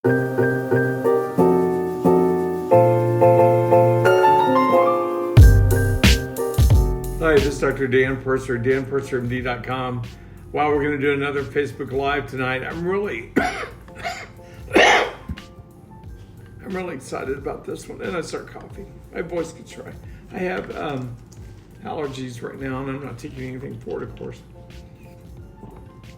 Hi, this is Dr. Dan Purser, danpursermd.com. Wow, we're going to do another Facebook Live tonight. I'm really excited about this one, and I start coughing. My voice gets dry. I have allergies right now, and I'm not taking anything for it, of course.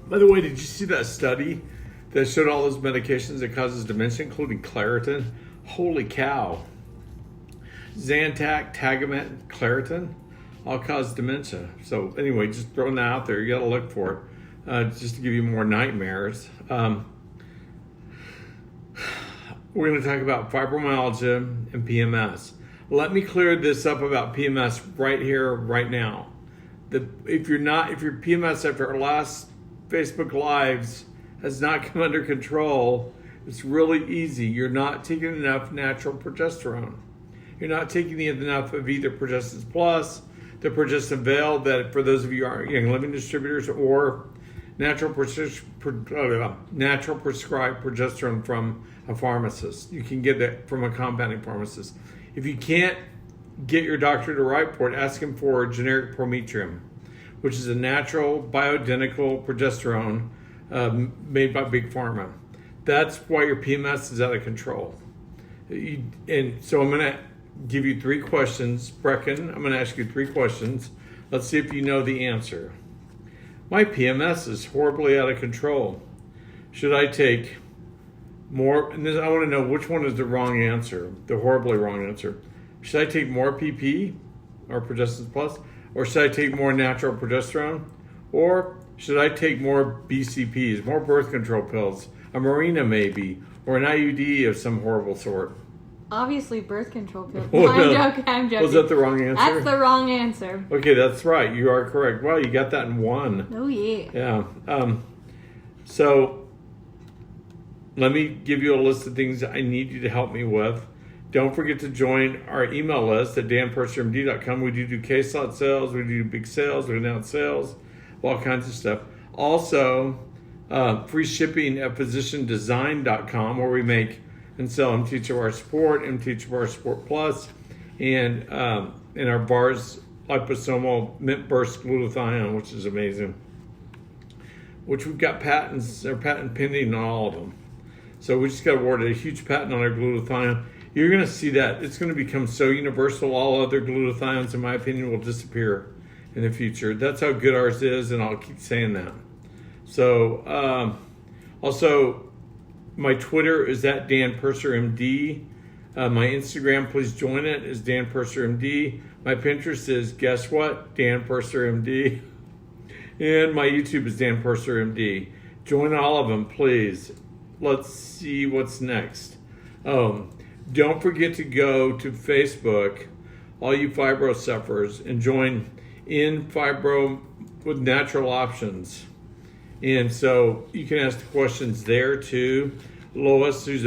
By the way, did you see that study that showed all those medications that causes dementia, including Claritin? Holy cow. Zantac, Tagamet, Claritin all cause dementia. So anyway, just throwing that out there. You got to look for it, just to give you more nightmares. We're going to talk about fibromyalgia and PMS. Let me clear this up about PMS right here, right now. If your PMS after our last Facebook Lives has not come under control, it's really easy. You're not taking enough natural progesterone. You're not taking enough of either Progestin Plus, the Progestin Veil, that for those of you who are young living distributors, or natural prescribed progesterone from a pharmacist. You can get that from a compounding pharmacist. If you can't get your doctor to write for it, ask him for generic Prometrium, which is a natural bioidentical progesterone made by Big Pharma. That's why your PMS is out of control. And so I'm going to give you 3 questions. Brecken, I'm going to ask you 3 questions. Let's see if you know the answer. My PMS is horribly out of control. Should I take more? And I want to know which one is the wrong answer, the horribly wrong answer. Should I take more PP or Progestin Plus? Or should I take more natural progesterone? Or should I take more BCPs, more birth control pills, a Mirena maybe, or an IUD of some horrible sort? Obviously, birth control pills. Oh, I'm joking. Was that the wrong answer? That's the wrong answer. Okay, that's right. You are correct. Wow, you got that in one. Oh, yeah. Yeah. So let me give you a list of things I need you to help me with. Don't forget to join our email list at danpursermd.com. We do case lot sales. We do big sales. We announce sales. All kinds of stuff. Also, free shipping at physiciandesign.com, where we make and sell MTHFR Sport, MTHFR Sport Plus, and our bars liposomal mint burst glutathione, which is amazing. Which we've got patent pending on all of them. So we just got awarded a huge patent on our glutathione. You're going to see that it's going to become so universal. All other glutathiones, in my opinion, will disappear in the future. That's how good ours is, and I'll keep saying that. So, also, my Twitter is at danpursermd. My Instagram, please join it, is danpursermd. My Pinterest is, guess what? danpursermd. And my YouTube is danpursermd. Join all of them, please. Let's see what's next. Don't forget to go to Facebook, all you fibro sufferers, and join in Fibro with Natural Options. And so you can ask the questions there too. Lois, who's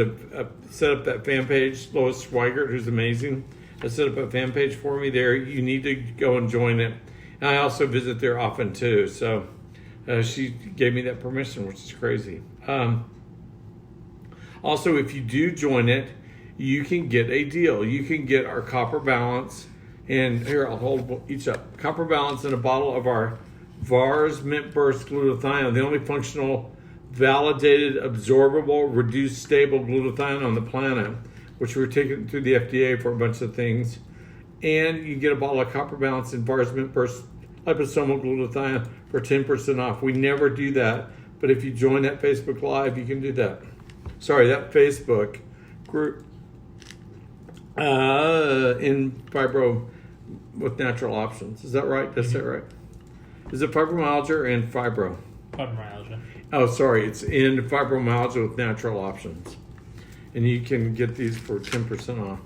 set up that fan page, Lois Schweigert, who's amazing, has set up a fan page for me there. You need to go and join it. And I also visit there often too. So she gave me that permission, which is crazy. Also, if you do join it, you can get a deal. You can get our Copper Balance, and here I'll hold each up. Copper Balance and a bottle of our VARS Mint Burst Glutathione, the only functional, validated, absorbable, reduced, stable glutathione on the planet, which we're taking through the FDA for a bunch of things. And you get a bottle of Copper Balance and VARS Mint Burst liposomal glutathione for 10% off. We never do that, but if you join that Facebook Live, you can do that. Sorry, that Facebook group in Fibro with Natural Options. Is that right? That's that right? Is it fibromyalgia and fibro? Fibromyalgia. Oh, sorry. It's in Fibromyalgia with Natural Options. And you can get these for 10% off.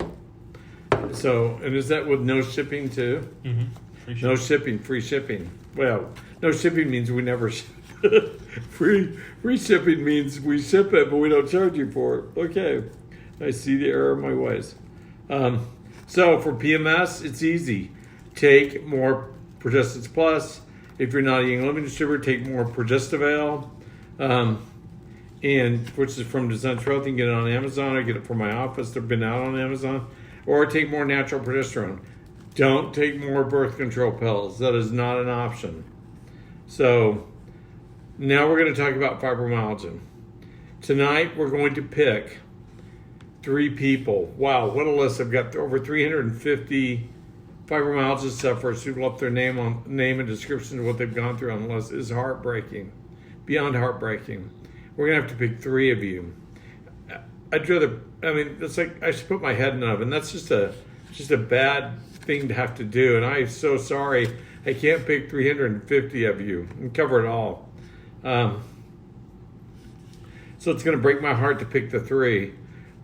So, and is that with no shipping too? Mm-hmm. Free shipping. No shipping, free shipping. Well, no shipping means we never ship. Free shipping means we ship it, but we don't charge you for it. Okay. I see the error of my ways. So for PMS, it's easy. Take more Progestin Plus. If you're not a young living distributor, take more Progesterone. and which is from Design Health. You can get it on Amazon or get it from my office. They've been out on Amazon. Or take more natural progesterone. Don't take more birth control pills. That is not an option. So now we're going to talk about fibromyalgia. Tonight we're going to pick 3 people. Wow, what a list. I've got over 350 fibromyalgia sufferers who left their name and description of what they've gone through on the list. Is heartbreaking. Beyond heartbreaking. We're going to have to pick 3 of you. It's like I should put my head in an oven. That's just a bad thing to have to do. And I'm so sorry I can't pick 350 of you and cover it all. So it's going to break my heart to pick the 3.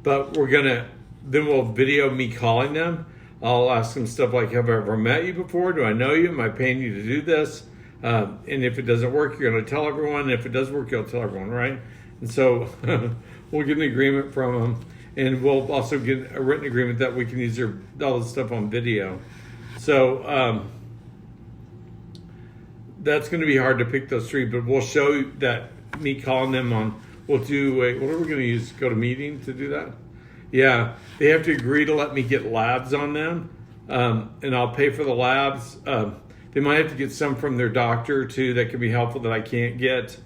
But then we'll video me calling them. I'll ask them stuff like, have I ever met you before? Do I know you? Am I paying you to do this? And if it doesn't work, you're going to tell everyone. And if it does work, you'll tell everyone, right? And so we'll get an agreement from them. And we'll also get a written agreement that we can use all this stuff on video. So that's going to be hard to pick those 3. But we'll show you that me calling them on. We'll do what are we going to use? GoToMeeting to do that? Yeah, they have to agree to let me get labs on them, and I'll pay for the labs. They might have to get some from their doctor too. That could be helpful that I can't get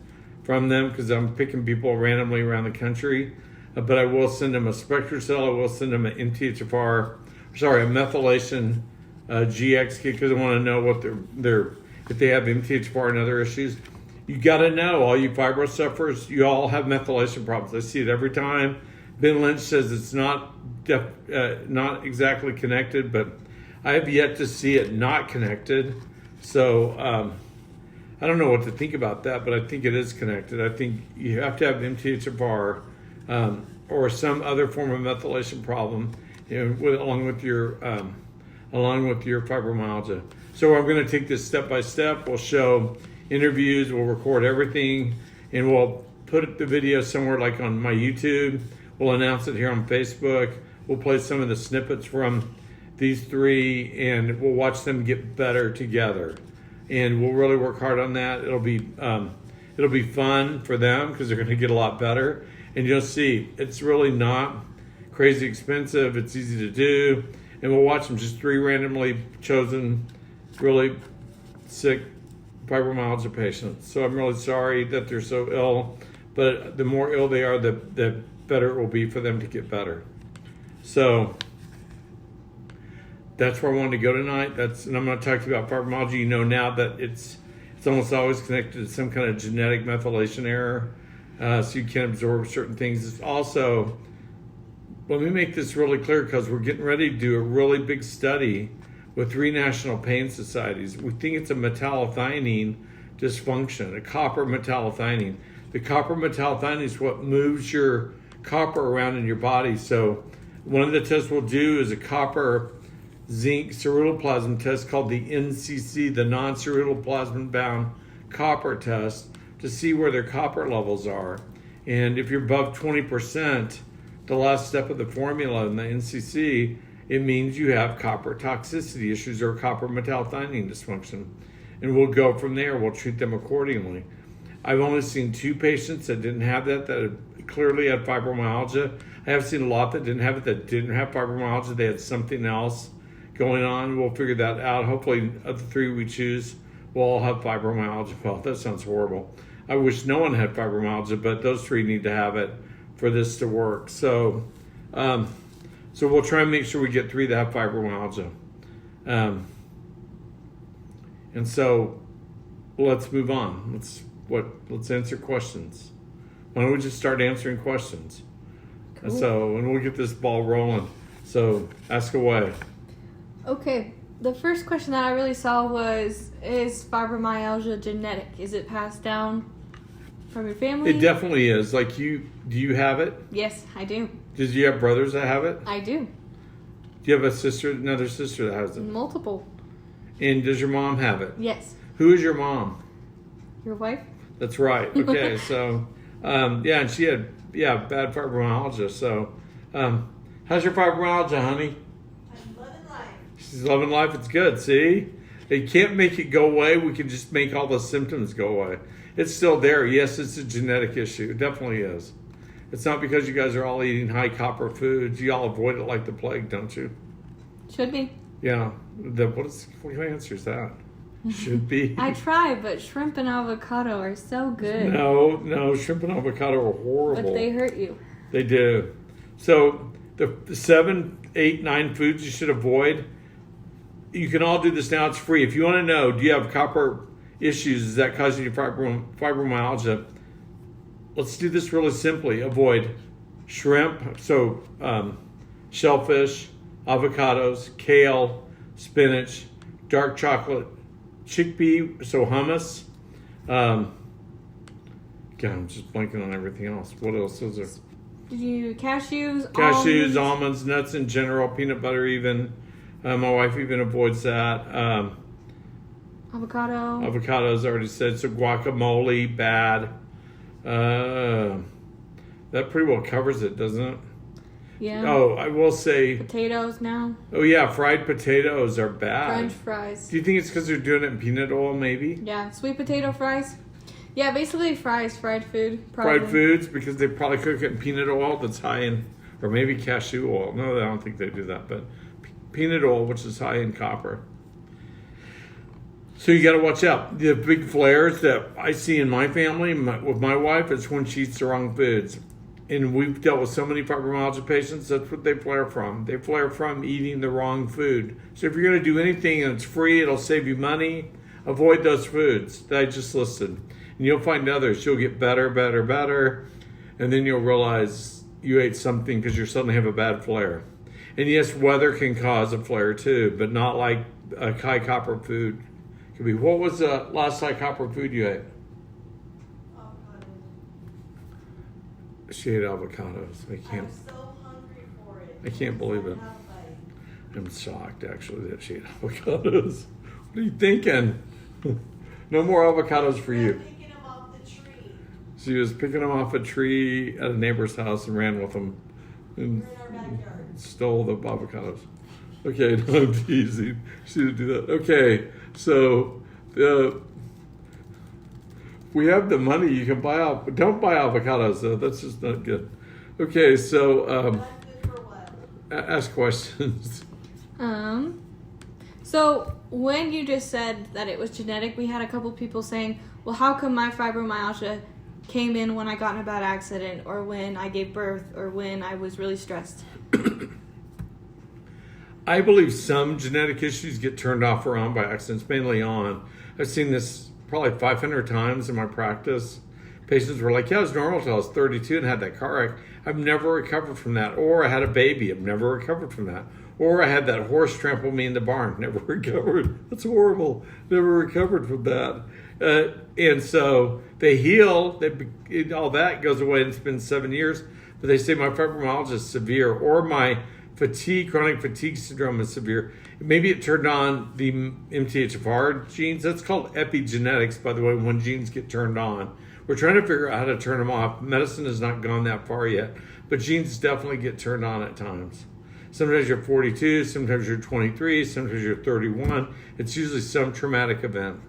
from them because I'm picking people randomly around the country. But I will send them a SpectraCell. I will send them an MTHFR, a methylation GX kit because I want to know what if they have MTHFR and other issues. You got to know, all you fibro sufferers, you all have methylation problems. I see it every time. Ben Lynch says it's not exactly connected, but I have yet to see it not connected. So I don't know what to think about that, but I think it is connected. I think you have to have MTHFR or some other form of methylation problem, along with your fibromyalgia. So I'm going to take this step by step. We'll show interviews, we'll record everything, and we'll put the video somewhere like on my YouTube. We'll announce it here on Facebook. We'll play some of the snippets from these 3, and we'll watch them get better together. And we'll really work hard on that. It'll be fun for them because they're going to get a lot better. And you'll see, it's really not crazy expensive. It's easy to do. And we'll watch them, just 3 randomly chosen, really sick fibromyalgia patients. So I'm really sorry that they're so ill, but the more ill they are, the better it will be for them to get better. So that's where I wanted to go tonight. And I'm going to talk to you about fibromyalgia. You know now that it's almost always connected to some kind of genetic methylation error, so you can't absorb certain things. It's also, let me make this really clear because we're getting ready to do a really big study with 3 national pain societies. We think it's a metallothionein dysfunction, a copper metallothionein. The copper metallothionein is what moves your copper around in your body. So one of the tests we'll do is a copper zinc ceruloplasmin test called the NCC, the non-ceruloplasmin bound copper test, to see where their copper levels are. And if you're above 20%, the last step of the formula in the NCC, it means you have copper toxicity issues or copper metallothionein dysfunction. And we'll go from there. We'll treat them accordingly. I've only seen 2 patients that didn't have that clearly had fibromyalgia. I have seen a lot that didn't have it, that didn't have fibromyalgia. They had something else going on. We'll figure that out. Hopefully, of the 3 we choose, we'll all have fibromyalgia. Well, that sounds horrible. I wish no one had fibromyalgia, but those 3 need to have it for this to work. So we'll try and make sure we get 3 that have fibromyalgia. And so let's move on. Let's answer questions. Why don't we just start answering questions? Cool. And we'll get this ball rolling. So ask away. Okay. The first question that I really saw was, is fibromyalgia genetic? Is it passed down from your family? It definitely is. Like do you have it? Yes, I do. Did you have brothers that have it? I do. Do you have another sister that has it? Multiple. And does your mom have it? Yes. Who is your mom? Your wife? That's right. Okay, so, and she had, bad fibromyalgia. So, how's your fibromyalgia, honey? I'm loving life. She's loving life. It's good, see? They can't make it go away. We can just make all the symptoms go away. It's still there. Yes, it's a genetic issue. It definitely is. It's not because you guys are all eating high copper foods. You all avoid it like the plague, don't you? Should be. Yeah. What answer is that? Should be. I try, but shrimp and avocado are so good. No, shrimp and avocado are horrible. But they hurt you. They do. So the 7, 8, 9 foods you should avoid. You can all do this now. It's free. If you want to know, do you have copper issues? Is that causing you fibromyalgia? Let's do this really simply. Avoid shrimp, so shellfish, avocados, kale, spinach, dark chocolate, chickpea, so hummus. God, I'm just blanking on everything else. What else is there? Did you cashews? Cashews, almonds, nuts in general, peanut butter even. My wife even avoids that. Avocado. Avocados, already said. So guacamole, bad. That pretty well covers it, doesn't it? Yeah. Oh, I will say. Potatoes now. Oh, yeah, fried potatoes are bad. French fries. Do you think it's because they're doing it in peanut oil, maybe? Yeah, sweet potato fries. Yeah, basically fries, fried food. Probably. Fried foods, because they probably cook it in peanut oil that's high in, or maybe cashew oil. No, I don't think they do that, but peanut oil, which is high in copper. So you got to watch out. The big flares that I see in my family with my wife is when she eats the wrong foods. And we've dealt with so many fibromyalgia patients, that's what they flare from. They flare from eating the wrong food. So if you're going to do anything and it's free, it'll save you money, avoid those foods that I just listed. And you'll find others. You'll get better. And then you'll realize you ate something because you suddenly have a bad flare. And yes, weather can cause a flare too, but not like a high copper food. Could be. What was the last high copper food you ate? She ate avocados. I'm so hungry for it. I can't believe it. I'm shocked actually that she ate avocados. What are you thinking? No more avocados for you. Picking them off the tree. She was picking them off a tree at a neighbor's house and ran with them. And We're in our backyard. stole the avocados. Okay, no, I'm teasing. She didn't do that. Okay, so we have the money. You can buy out, but don't buy avocados though. That's just not good. Okay, so Not good for what? ask questions. So when you just said that it was genetic, we had a couple people saying, well, how come my fibromyalgia came in when I got in a bad accident or when I gave birth or when I was really stressed? I believe some genetic issues get turned off or on by accidents, mainly on. I've seen this probably 500 times in my practice. Patients were like, yeah, I was normal until I was 32 and had that car wreck. I've never recovered from that. Or I had a baby. I've never recovered from that. Or I had that horse trample me in the barn. Never recovered. That's horrible. Never recovered from that. And so they heal. All that goes away. And it's been 7 years. But they say my fibromyalgia is severe. Or my chronic fatigue syndrome is severe. Maybe it turned on the MTHFR genes. That's called epigenetics, by the way, when genes get turned on. We're trying to figure out how to turn them off. Medicine has not gone that far yet, but genes definitely get turned on at times. Sometimes you're 42, sometimes you're 23, sometimes you're 31. It's usually some traumatic event.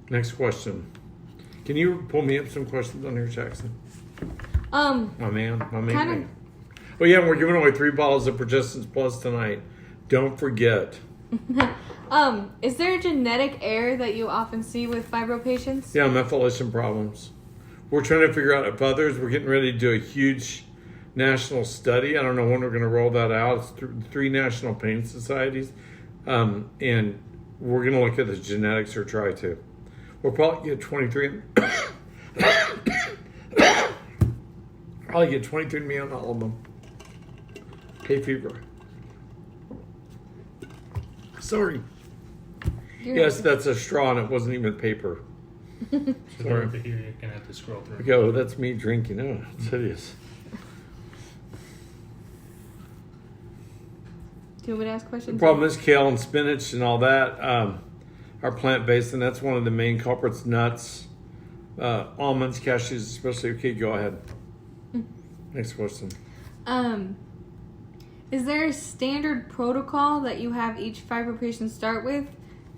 Next question. Can you pull me up some questions on here, Jackson? My man. Oh yeah, we're giving away 3 bottles of Progesterone Plus tonight. Don't forget. Is there a genetic error that you often see with fibro patients? Yeah, methylation problems. We're trying to figure out if others, we're getting ready to do a huge national study. I don't know when we're going to roll that out. It's 3 national pain societies. And we're going to look at the genetics or try to. We'll probably get 23. Probably get 23andMe on all of them. Hay fever. Sorry. Yes, that's a straw and it wasn't even paper. So hard to hear, you're gonna have to scroll through. Okay, well, that's me drinking. Oh, it's hideous. Do you want me to ask questions? The problem is kale and spinach and all that are plant-based, and that's one of the main culprits. Nuts, almonds, cashews especially. Okay, go ahead. Next question. Is there a standard protocol that you have each fibro patient start with?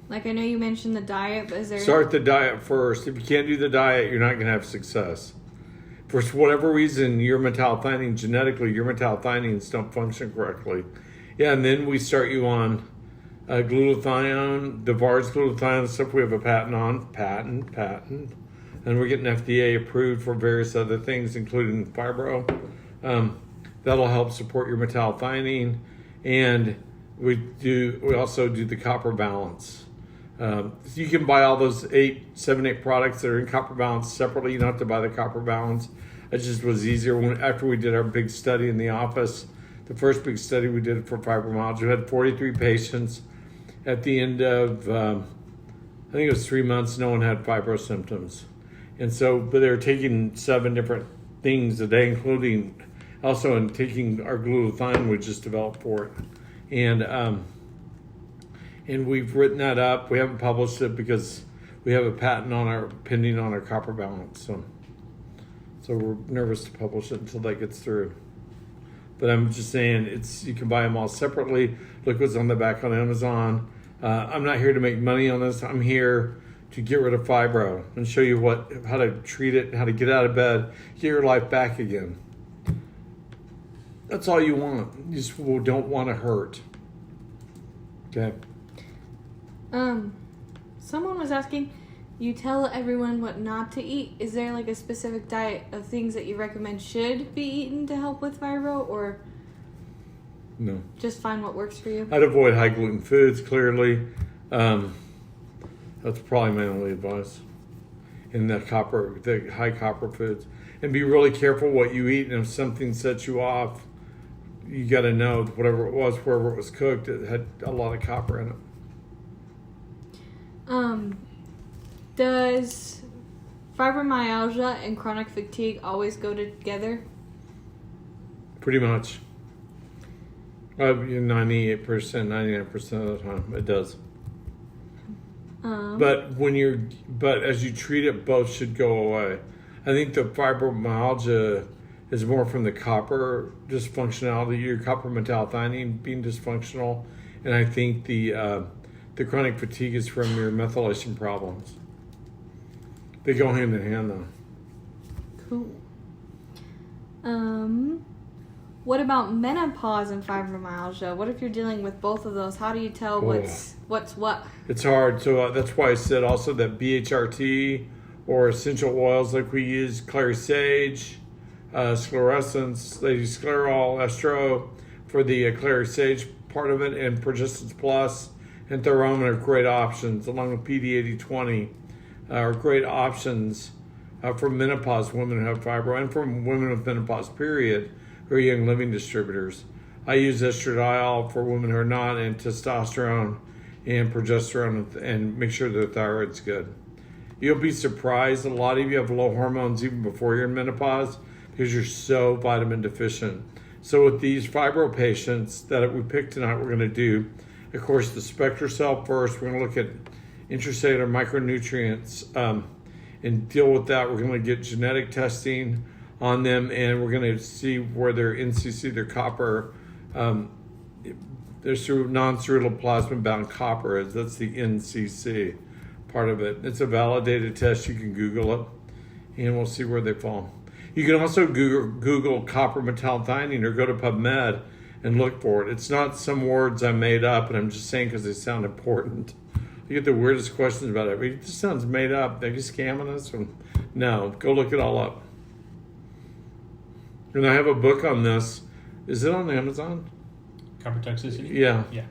Like, I know you mentioned the diet, but is there... Start the diet first. If you can't do the diet, you're not going to have success. For whatever reason, your metallothionein, genetically, your metallothioneins don't function correctly. Yeah, and then we start you on glutathione, the VARS glutathione stuff we have a patent on. Patent. And we're getting FDA approved for various other things, including fibro. That'll help support your metallothionein. And we also do the copper balance. You can buy all those 7, 8 products that are in copper balance separately. You don't have to buy the copper balance. It just was easier after we did our big study in the office. The first big study we did for fibromyalgia, we had 43 patients. At the end of, I think it was 3 months, no one had fibro symptoms. And so, but they were taking 7 different things a day, including also in taking our glutathione we just developed for it. And we've written that up. We haven't published it because we have a patent pending on our copper balance. So we're nervous to publish it until that gets through. But I'm just saying, you can buy them all separately. Look what's on the back on Amazon. I'm not here to make money on this. I'm here to get rid of fibro and show you how to treat it, how to get out of bed, get your life back again. That's all you want. You just don't want to hurt. Okay. Someone was asking, you tell everyone what not to eat. Is there like a specific diet of things that you recommend should be eaten to help with fibro, or no? Just find what works for you. I'd avoid high gluten foods. Clearly, that's probably my only advice. And the high copper foods, and be really careful what you eat. And if something sets you off, you got to know whatever it was, wherever it was cooked, it had a lot of copper in it. Does fibromyalgia and chronic fatigue always go together? Pretty much. 98%, 99% of the time, it does. But as you treat it, both should go away. I think the fibromyalgia is more from the copper dysfunctionality, your copper metallothionein being dysfunctional, and I think the chronic fatigue is from your methylation problems. They go hand in hand, though. Cool. What about menopause and fibromyalgia? What if you're dealing with both of those? How do you tell what's what? It's hard. So that's why I said also that BHRT or essential oils like we use, clary sage, scleroscins, lady sclerol, estro for the clary sage part of it, and Progesterone Plus and Theromin are great options, along with PD8020 are great options for menopause women who have fibro and for women with menopause period who are young living distributors. I use estradiol for women who are not, and testosterone and progesterone, and make sure their thyroid's good. You'll be surprised, a lot of you have low hormones even before you're in menopause because you're so vitamin deficient. So with these fibro patients that we picked tonight, we're going to do, of course, the SpectraCell first. We're going to look at intracellular micronutrients and deal with that. We're going to get genetic testing on them, and we're going to see where their NCC, their copper, their non-ceruloplasmin bound copper is. That's the NCC part of it. It's a validated test. You can Google it, and we'll see where they fall. You can also Google copper metallothionein or go to PubMed and look for it. It's not some words I made up, and I'm just saying because they sound important. You get the weirdest questions about it. It just sounds made up. Are you scamming us? No, go look it all up. And I have a book on this. Is it on Amazon? Copper toxicity? Yeah. Yeah.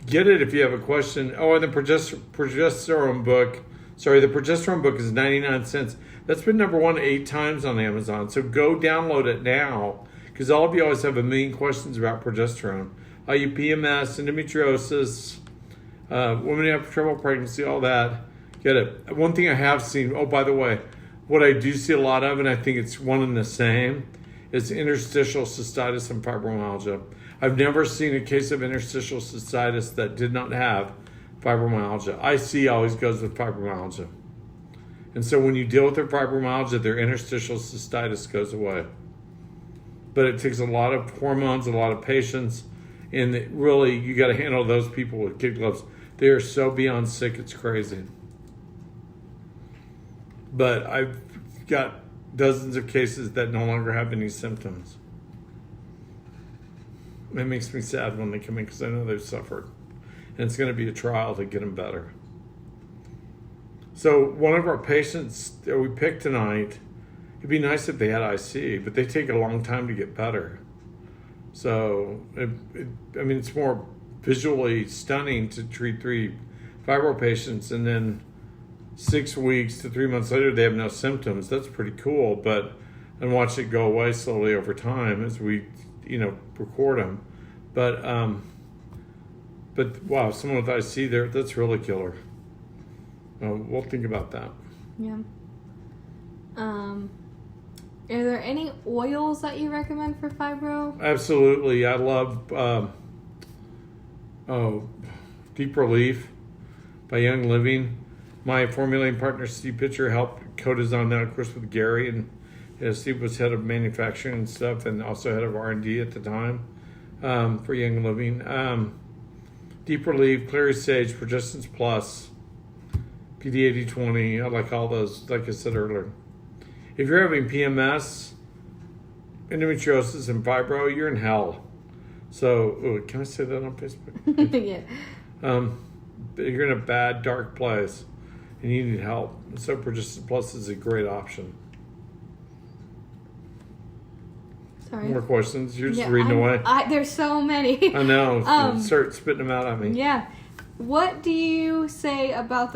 Get it if you have a question. Oh, and the progesterone book. Sorry, the progesterone book is 99 cents. That's been number 1 8 times on Amazon. So go download it now, because all of you always have a million questions about progesterone. Are you PMS, endometriosis, women who have trouble pregnancy, all that. Get it. One thing I have seen, oh, by the way, what I do see a lot of, and I think it's one and the same, is interstitial cystitis and fibromyalgia. I've never seen a case of interstitial cystitis that did not have fibromyalgia. IC always goes with fibromyalgia. And so when you deal with their fibromyalgia, their interstitial cystitis goes away. But it takes a lot of hormones, a lot of patience, and really you got to handle those people with kid gloves. They are so beyond sick, it's crazy. But I've got dozens of cases that no longer have any symptoms. It makes me sad when they come in because I know they've suffered. And it's going to be a trial to get them better. So one of our patients that we picked tonight, it'd be nice if they had IC, but they take a long time to get better. So, it's more visually stunning to treat 3 fibro patients and then 6 weeks to 3 months later they have no symptoms. That's pretty cool, and watch it go away slowly over time as we, record them. But wow, someone with IC there, that's really killer. We'll think about that. Yeah. Are there any oils that you recommend for fibro? Absolutely. I love Deep Relief by Young Living. My formulating partner, Steve Pitcher, helped co-design that, of course, with Gary. And Steve was head of manufacturing and stuff and also head of R&D at the time for Young Living. Deep Relief, Clary Sage, Progestins Plus, PD8020. I like all those, like I said earlier. If you're having PMS, endometriosis, and fibro, you're in hell. So, can I say that on Facebook? Yeah. You're in a bad, dark place, and you need help. So, Progestins Plus is a great option. Sorry. More questions? You're just reading away. There's so many. I know. Start spitting them out at me. Yeah. What do you say about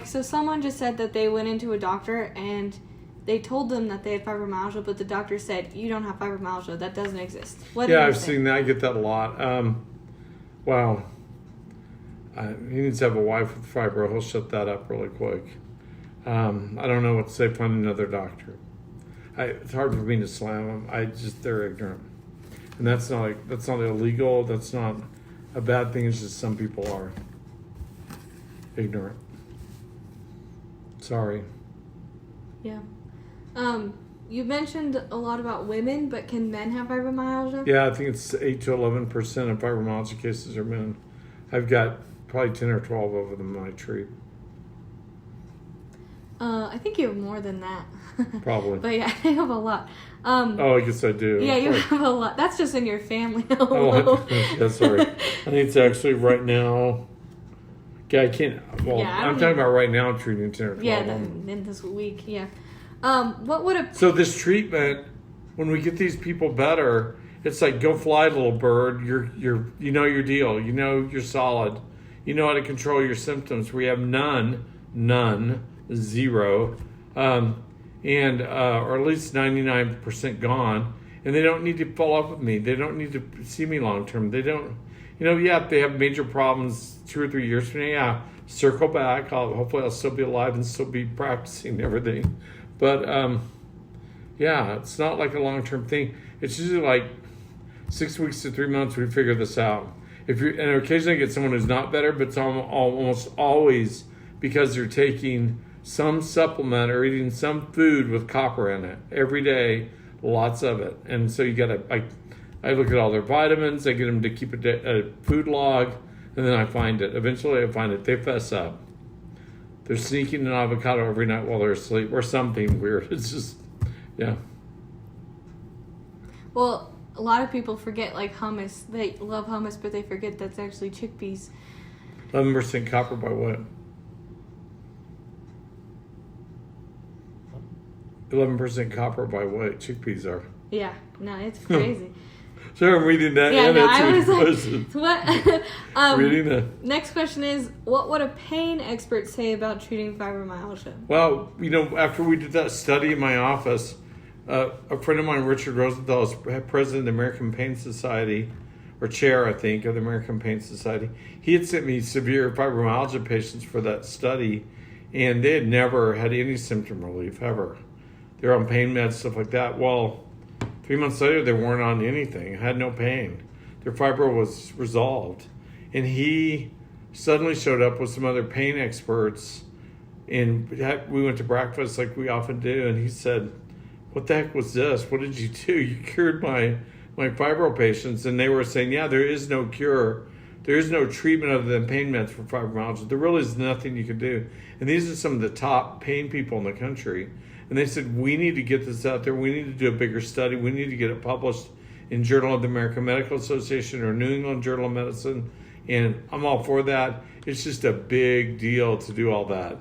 so someone just said that they went into a doctor and they told them that they had fibromyalgia, but the doctor said, you don't have fibromyalgia. That doesn't exist. What do you I've say? seen that. I get that a lot. Wow. He needs to have a wife with fibro. He'll shut that up really quick. I don't know what to say. Find another doctor. It's hard for me to slam them. They're ignorant. And that's not illegal. That's not a bad thing. It's just some people are ignorant. Sorry. Yeah. You mentioned a lot about women, but can men have fibromyalgia? Yeah, I think it's 8 to 11% of fibromyalgia cases are men. I've got probably 10 or 12 of them I treat. I think you have more than that. Probably. But yeah, I have a lot. I guess I do. Yeah, you have a lot. That's just in your family alone. Yeah, sorry. I think it's actually right now. Yeah, I can't. Well, I'm talking about right now. I'm treating 10 or 12. Yeah, in this week. Yeah. What would a So this treatment, when we get these people better, it's like go fly, little bird. You know your deal. You know you're solid. You know how to control your symptoms. We have none, 0, and or at least 99% gone. And they don't need to follow up with me. They don't need to see me long term. They don't. If they have major problems 2 or 3 years from now, circle back. Hopefully I'll still be alive and still be practicing everything. But it's not like a long-term thing. It's usually like 6 weeks to 3 months we figure this out. And occasionally I get someone who's not better, but it's almost always because they're taking some supplement or eating some food with copper in it every day, lots of it. And so you got to, I look at all their vitamins, I get them to keep a food log, and then I find it. Eventually I find it. They fess up. They're sneaking an avocado every night while they're asleep or something weird. It's just, yeah. Well, a lot of people forget hummus. They love hummus, but they forget that's actually chickpeas. 11% copper by what? 11% copper by what chickpeas are. Yeah, no, it's crazy. So I'm reading that. Yeah, no, I was questions. what? Reading that. Next question is, what would a pain expert say about treating fibromyalgia? Well, after we did that study in my office, a friend of mine, Richard Rosenthal, is president of the American Pain Society, or chair, I think, of the American Pain Society. He had sent me severe fibromyalgia patients for that study, and they had never had any symptom relief, ever. They're on pain meds, stuff like that. Well, 3 months later, they weren't on anything, had no pain. Their fibro was resolved. And he suddenly showed up with some other pain experts, and we went to breakfast like we often do, and he said, what the heck was this? What did you do? You cured my fibro patients. And they were saying, yeah, there is no cure There is no treatment other than pain meds for fibromyalgia. There really is nothing you can do. And these are some of the top pain people in the country. And they said, we need to get this out there. We need to do a bigger study. We need to get it published in Journal of the American Medical Association or New England Journal of Medicine. And I'm all for that. It's just a big deal to do all that.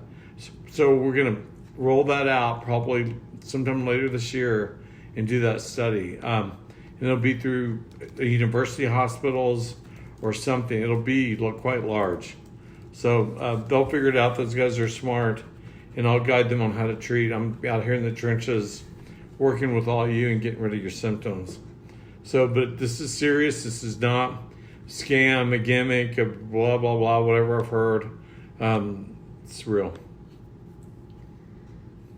So we're going to roll that out probably sometime later this year and do that study. And it'll be through the university hospitals or something. It'll look quite large. So they'll figure it out. Those guys are smart, and I'll guide them on how to treat. I'm out here in the trenches working with all of you and getting rid of your symptoms. So, but this is serious. This is not a scam, a gimmick, a blah, blah, blah, whatever I've heard. It's real.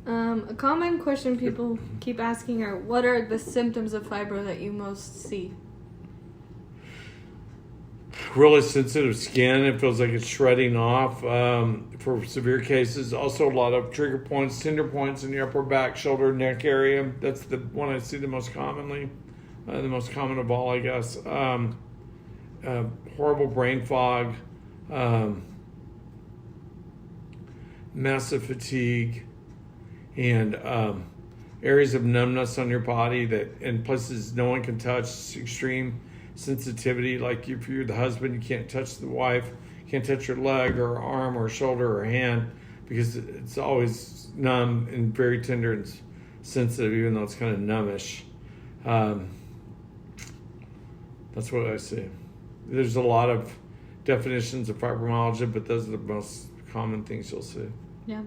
A common question people keep asking are, what are the symptoms of fibro that you most see? Really sensitive skin. It feels like it's shredding off for severe cases. Also, a lot of trigger points, tender points in the upper back, shoulder, neck area. That's the one I see the most commonly. The most common of all, I guess. Horrible brain fog, massive fatigue, and areas of numbness on your body that in places no one can touch, extreme sensitivity. Like if you're the husband, you can't touch the wife, can't touch her leg or arm or shoulder or hand because it's always numb and very tender and sensitive, even though it's kind of numbish. That's what I see. There's a lot of definitions of fibromyalgia, but those are the most common things you'll see. Yeah.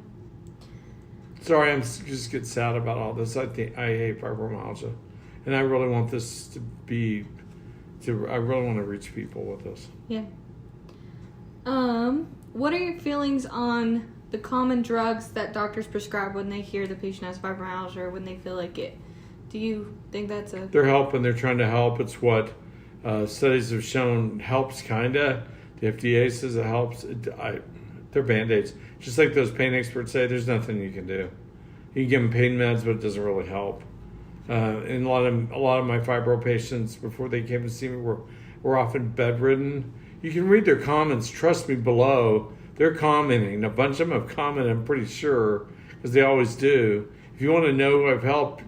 Sorry, I'm just get sad about all this. I hate fibromyalgia, and I really want this to be. I really want to reach people with this. Yeah. What are your feelings on the common drugs that doctors prescribe when they hear the patient has fibromyalgia or when they feel like it? Do you think that's a... They're helping. They're trying to help. It's what studies have shown helps, kind of. The FDA says it helps. They're Band-Aids. Just like those pain experts say, there's nothing you can do. You can give them pain meds, but it doesn't really help. And a lot of my fibro patients, before they came to see me, were often bedridden. You can read their comments. Trust me, below. They're commenting. A bunch of them have commented, I'm pretty sure, because they always do. If you want to know who I've helped,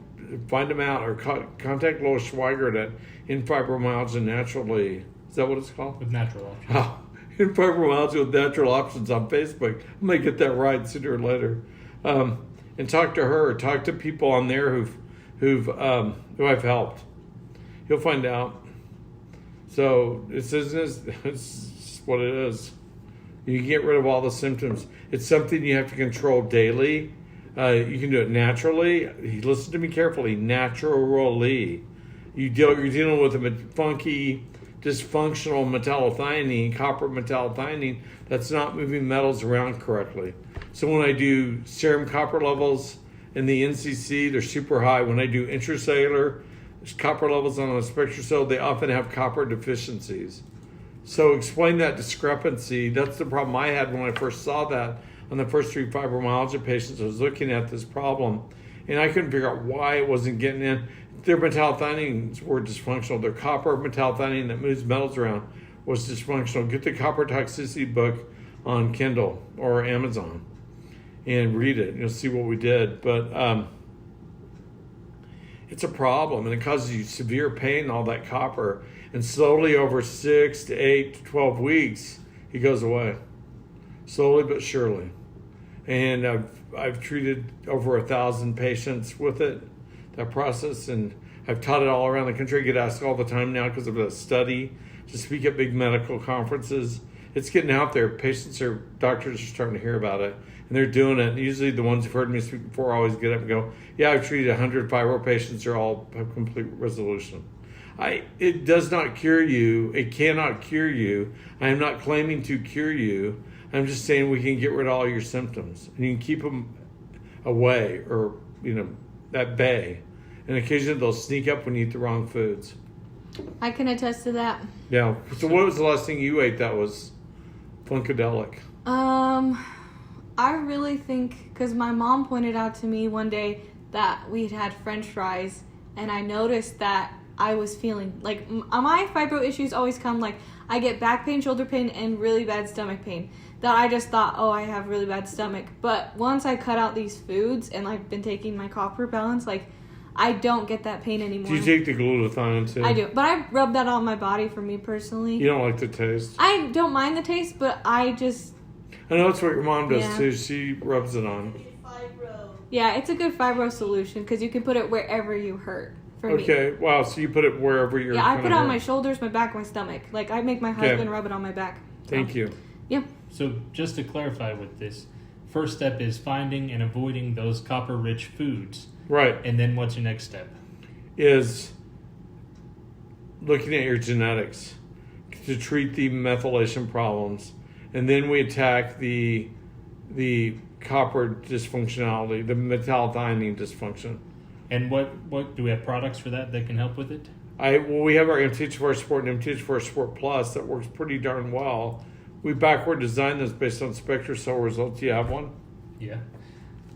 find them out or contact Lois Schweigert at In Fibromyalgia Naturally. Is that what it's called? With natural options. Oh, In Fibromyalgia with Natural Options on Facebook. I might get that right sooner or later. And talk to her. Talk to people on there who I've helped. You'll find out. So it's what it is. You can get rid of all the symptoms. It's something you have to control daily. You can do it naturally. Listen to me carefully. Naturally. You're dealing with a funky, dysfunctional metallothionein, copper metallothionein, that's not moving metals around correctly. So when I do serum copper levels in the NCC, they're super high. When I do intracellular copper levels on a spectroscope, they often have copper deficiencies. So explain that discrepancy. That's the problem I had when I first saw that on the first 3 fibromyalgia patients. I was looking at this problem, and I couldn't figure out why it wasn't getting in. Their metallothioneins were dysfunctional. Their copper metallothionein that moves metals around was dysfunctional. Get the copper toxicity book on Kindle or Amazon and read it. You'll see what we did. But it's a problem, and it causes you severe pain, all that copper. And slowly over 6 to 8 to 12 weeks, it goes away. Slowly but surely. And I've treated over 1,000 patients with it, that process, and I've taught it all around the country. I get asked all the time now because of the study to speak at big medical conferences. It's getting out there. Doctors are starting to hear about it, and they're doing it. And usually the ones who've heard me speak before always get up and go, yeah, I've treated 100 fibro patients. They're all have complete resolution. It does not cure you. It cannot cure you. I am not claiming to cure you. I'm just saying we can get rid of all your symptoms, and you can keep them away or, at bay. And occasionally they'll sneak up when you eat the wrong foods. I can attest to that. Yeah. So what was the last thing you ate that was funkadelic? I really think, because my mom pointed out to me one day that we'd had French fries, and I noticed that I was feeling. Like, my fibro issues always come, like, I get back pain, shoulder pain, and really bad stomach pain. That I just thought, oh, I have really bad stomach. But once I cut out these foods and I've been taking my copper balance, like, I don't get that pain anymore. Do you take the glutathione too? I do. But I rub that on my body for me personally. You don't like the taste? I don't mind the taste, but I just... I know that's what your mom does Yeah. too. She rubs it on. Fibro. Yeah, it's a good fibro solution because you can put it wherever you hurt. For me. Okay, wow. So you put it wherever you're. Yeah, I put it kinda on my hurt. shoulders, my back, my stomach. Like, I make my husband rub it on my back. So, Thank you. Yeah. So just to clarify with this, first step is finding and avoiding those copper-rich foods. Right. And then what's your next step? Is looking at your genetics to treat the methylation problems, and then we attack the copper dysfunctionality, the methylthionine dysfunction. And what do we have products for that can help with it? We have our MTHFR Sport and MTHFR Sport Plus that works pretty darn well. We backward designed this based on SpectraCell results. Do you have one? Yeah.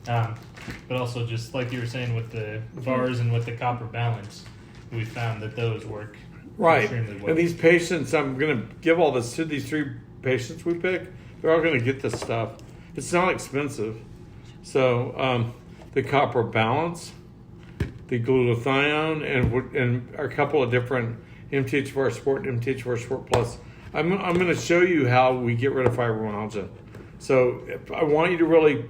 But also, just like you were saying with the bars and with the copper balance, we found that those work Right. extremely well. And these patients, I'm going to give all this to these 3 patients we pick. They're all going to get this stuff. It's not expensive. So the copper balance, the glutathione, and a couple of different MTHFR Sport and MTHFR Sport Plus. I'm going to show you how we get rid of fibromyalgia. So I want you to really,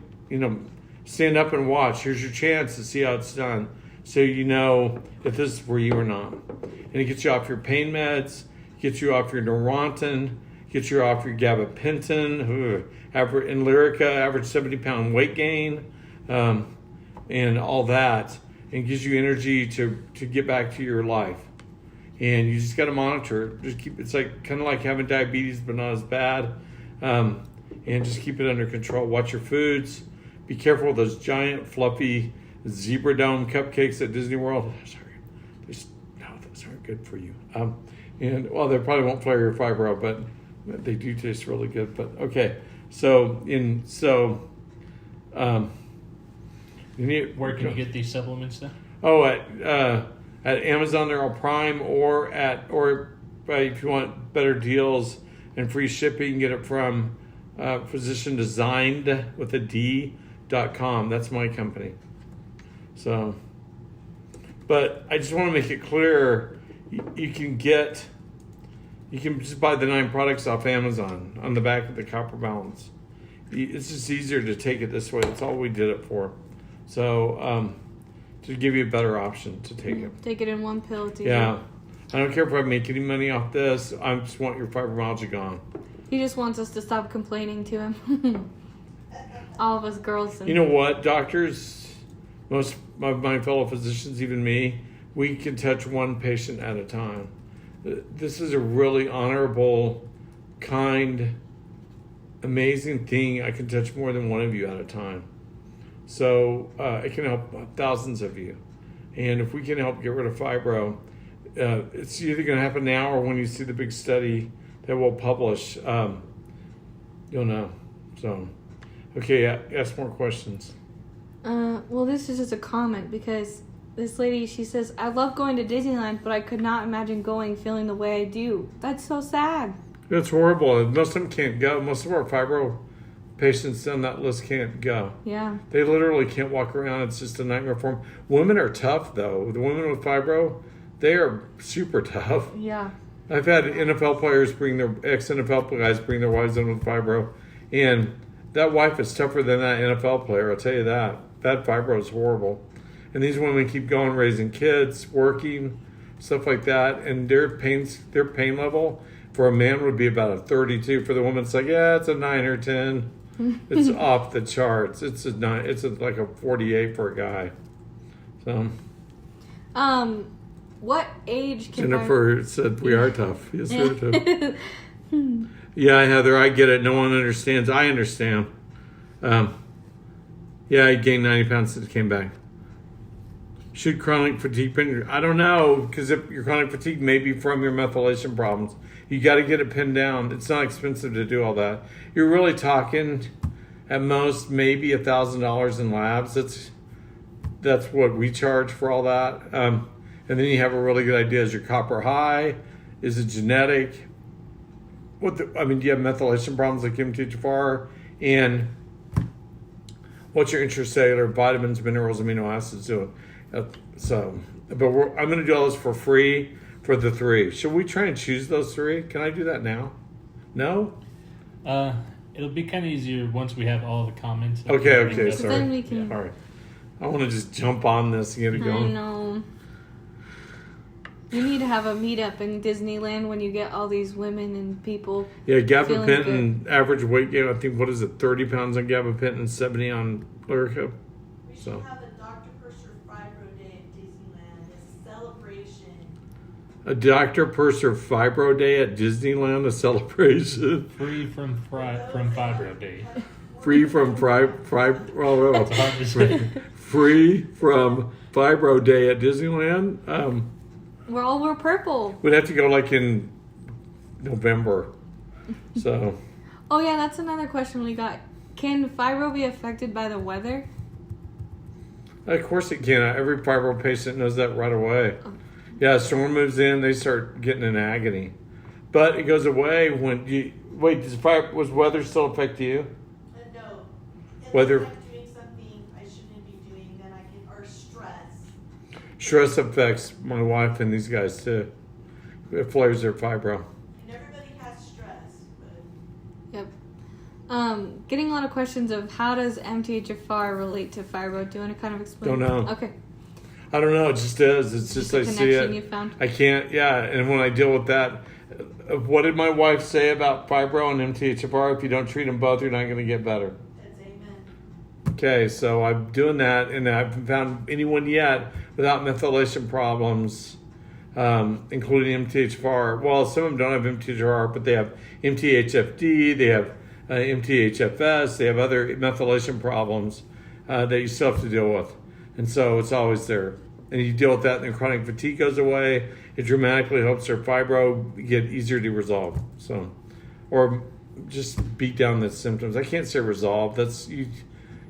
stand up and watch. Here's your chance to see how it's done, so you know if this is for you or not. And it gets you off your pain meds, gets you off your Neurontin, gets you off your gabapentin, in Lyrica, average 70-pound weight gain, and all that, and gives you energy to get back to your life. And you just got to monitor it. It's like kind of like having diabetes, but not as bad. And just keep it under control. Watch your foods. Be careful with those giant, fluffy zebra dome cupcakes at Disney World. Those aren't good for you. And they probably won't flare your fibro, but they do taste really good. But okay, Where can you get these supplements then? Oh, at Amazon, they're all Prime, or if you want better deals and free shipping, you can get it from Physician Designed with a D.com. That's my company. So, but I just want to make it clear, you can just buy the 9 products off Amazon on the back of the copper balance. It's just easier to take it this way. That's all we did it for. So, to give you a better option to take it. Take it in one pill. Yeah. I don't care if I make any money off this. I just want your fibromyalgia gone. He just wants us to stop complaining to him. All of us girls. You know what, doctors, most of my fellow physicians, even me, we can touch one patient at a time. This is a really honorable, kind, amazing thing. I can touch more than one of you at a time. So it can help thousands of you. And if we can help get rid of fibro, it's either going to happen now or when you see the big study that we'll publish, you'll know. So, okay, ask more questions. Well, this is just a comment because this lady, she says, I love going to Disneyland, but I could not imagine going feeling the way I do. That's so sad. It's horrible. Most of them can't go. Most of our fibro patients on that list can't go. Yeah. They literally can't walk around. It's just a nightmare for them. Women are tough, though. The women with fibro, they are super tough. Yeah. I've had NFL players ex-NFL guys bring their wives in with fibro, and that wife is tougher than that NFL player, I'll tell you that. That fibro is horrible. And these women keep going, raising kids, working, stuff like that, and their pain level for a man would be about a 32. For the woman, it's like, yeah, it's a 9 or 10. It's off the charts. It's like a 48 for a guy. So, what age can Jennifer said we are tough. Yes, we're tough. Yeah, Heather, I get it. No one understands. I understand. Yeah, I gained 90 pounds since it came back. Should chronic fatigue pin? I don't know, because if your chronic fatigue may be from your methylation problems. You got to get it pinned down. It's not expensive to do all that. You're really talking at most maybe $1,000 in labs. That's what we charge for all that. And then you have a really good idea: is your copper high? Is it genetic? Do you have methylation problems like MTHFR? And what's your intracellular vitamins, minerals, amino acids doing? But I'm going to do all this for free for the 3. Should we try and choose those 3? Can I do that now? No? It'll be kind of easier once we have all the comments. Okay, So sorry. then we can. All right. I want to just jump on this and get it I going. know. You need to have a meetup in Disneyland when you get all these women and people. Yeah, Feeling gabapentin, average weight gain, I think, 30 pounds on gabapentin, 70 on Lyrica. We should So. have a Dr. Purser Fibro Day at Disneyland. It's a celebration. A Dr. Purser Fibro Day at Disneyland, a celebration. Free from Fibro Day. Free from It's hard to say. free from Fibro Day at Disneyland. We're all wear purple. We'd have to go like in November. So Oh yeah, that's another question we got. Can fibro be affected by the weather? of course it can. Every fibro patient knows that right away. Yeah, storm moves in, they start getting in agony. But it goes away when you wait. Was weather still affect you? No. Whether- Unless I'm doing something I shouldn't be doing, then I can, or stress. Stress affects my wife and these guys too. It flares their fibro. And everybody has stress, but Yep. Getting a lot of questions of how does MTHFR relate to fibro. Do you want to kind of explain? Don't know. Okay. I don't know. It just is. It's just a I see connection it. you found. I can't. Yeah, and when I deal with that, what did my wife say about fibro and MTHFR? If you don't treat them both, you're not going to get better. that's amen. Okay, so I'm doing that, and I haven't found anyone yet without methylation problems, including MTHFR. Well, some of them don't have MTHFR, but they have MTHFD, they have MTHFS, they have other methylation problems that you still have to deal with. And so it's always there. And you deal with that, and then chronic fatigue goes away. It dramatically helps their fibro get easier to resolve. So, or just beat down the symptoms. I can't say resolve. That's you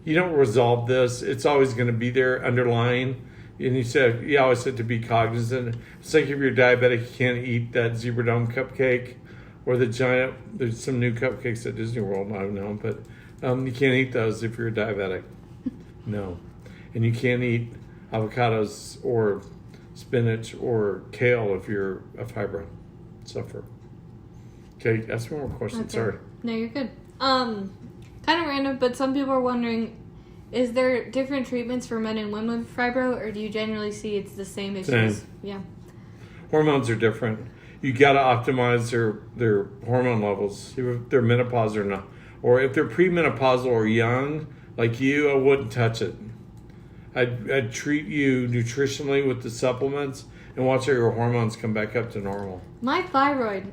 don't resolve this. It's always going to be there underlying. And you always said to be cognizant. It's like if you're diabetic, you can't eat that Zebra Dome cupcake or there's some new cupcakes at Disney World, I don't know, but you can't eat those if you're diabetic. No. And you can't eat avocados or spinach or kale if you're a fibro sufferer. Okay, ask me more questions. Okay. Sorry. No, you're good. Kind of random, but some people are wondering, is there different treatments for men and women with fibro, or do you generally see it's the same issues? Same. Yeah. Hormones are different. You got to optimize their hormone levels, if they're menopause or not. Or if they're premenopausal or young, like you, I wouldn't touch it. I'd treat you nutritionally with the supplements and watch how your hormones come back up to normal. My thyroid,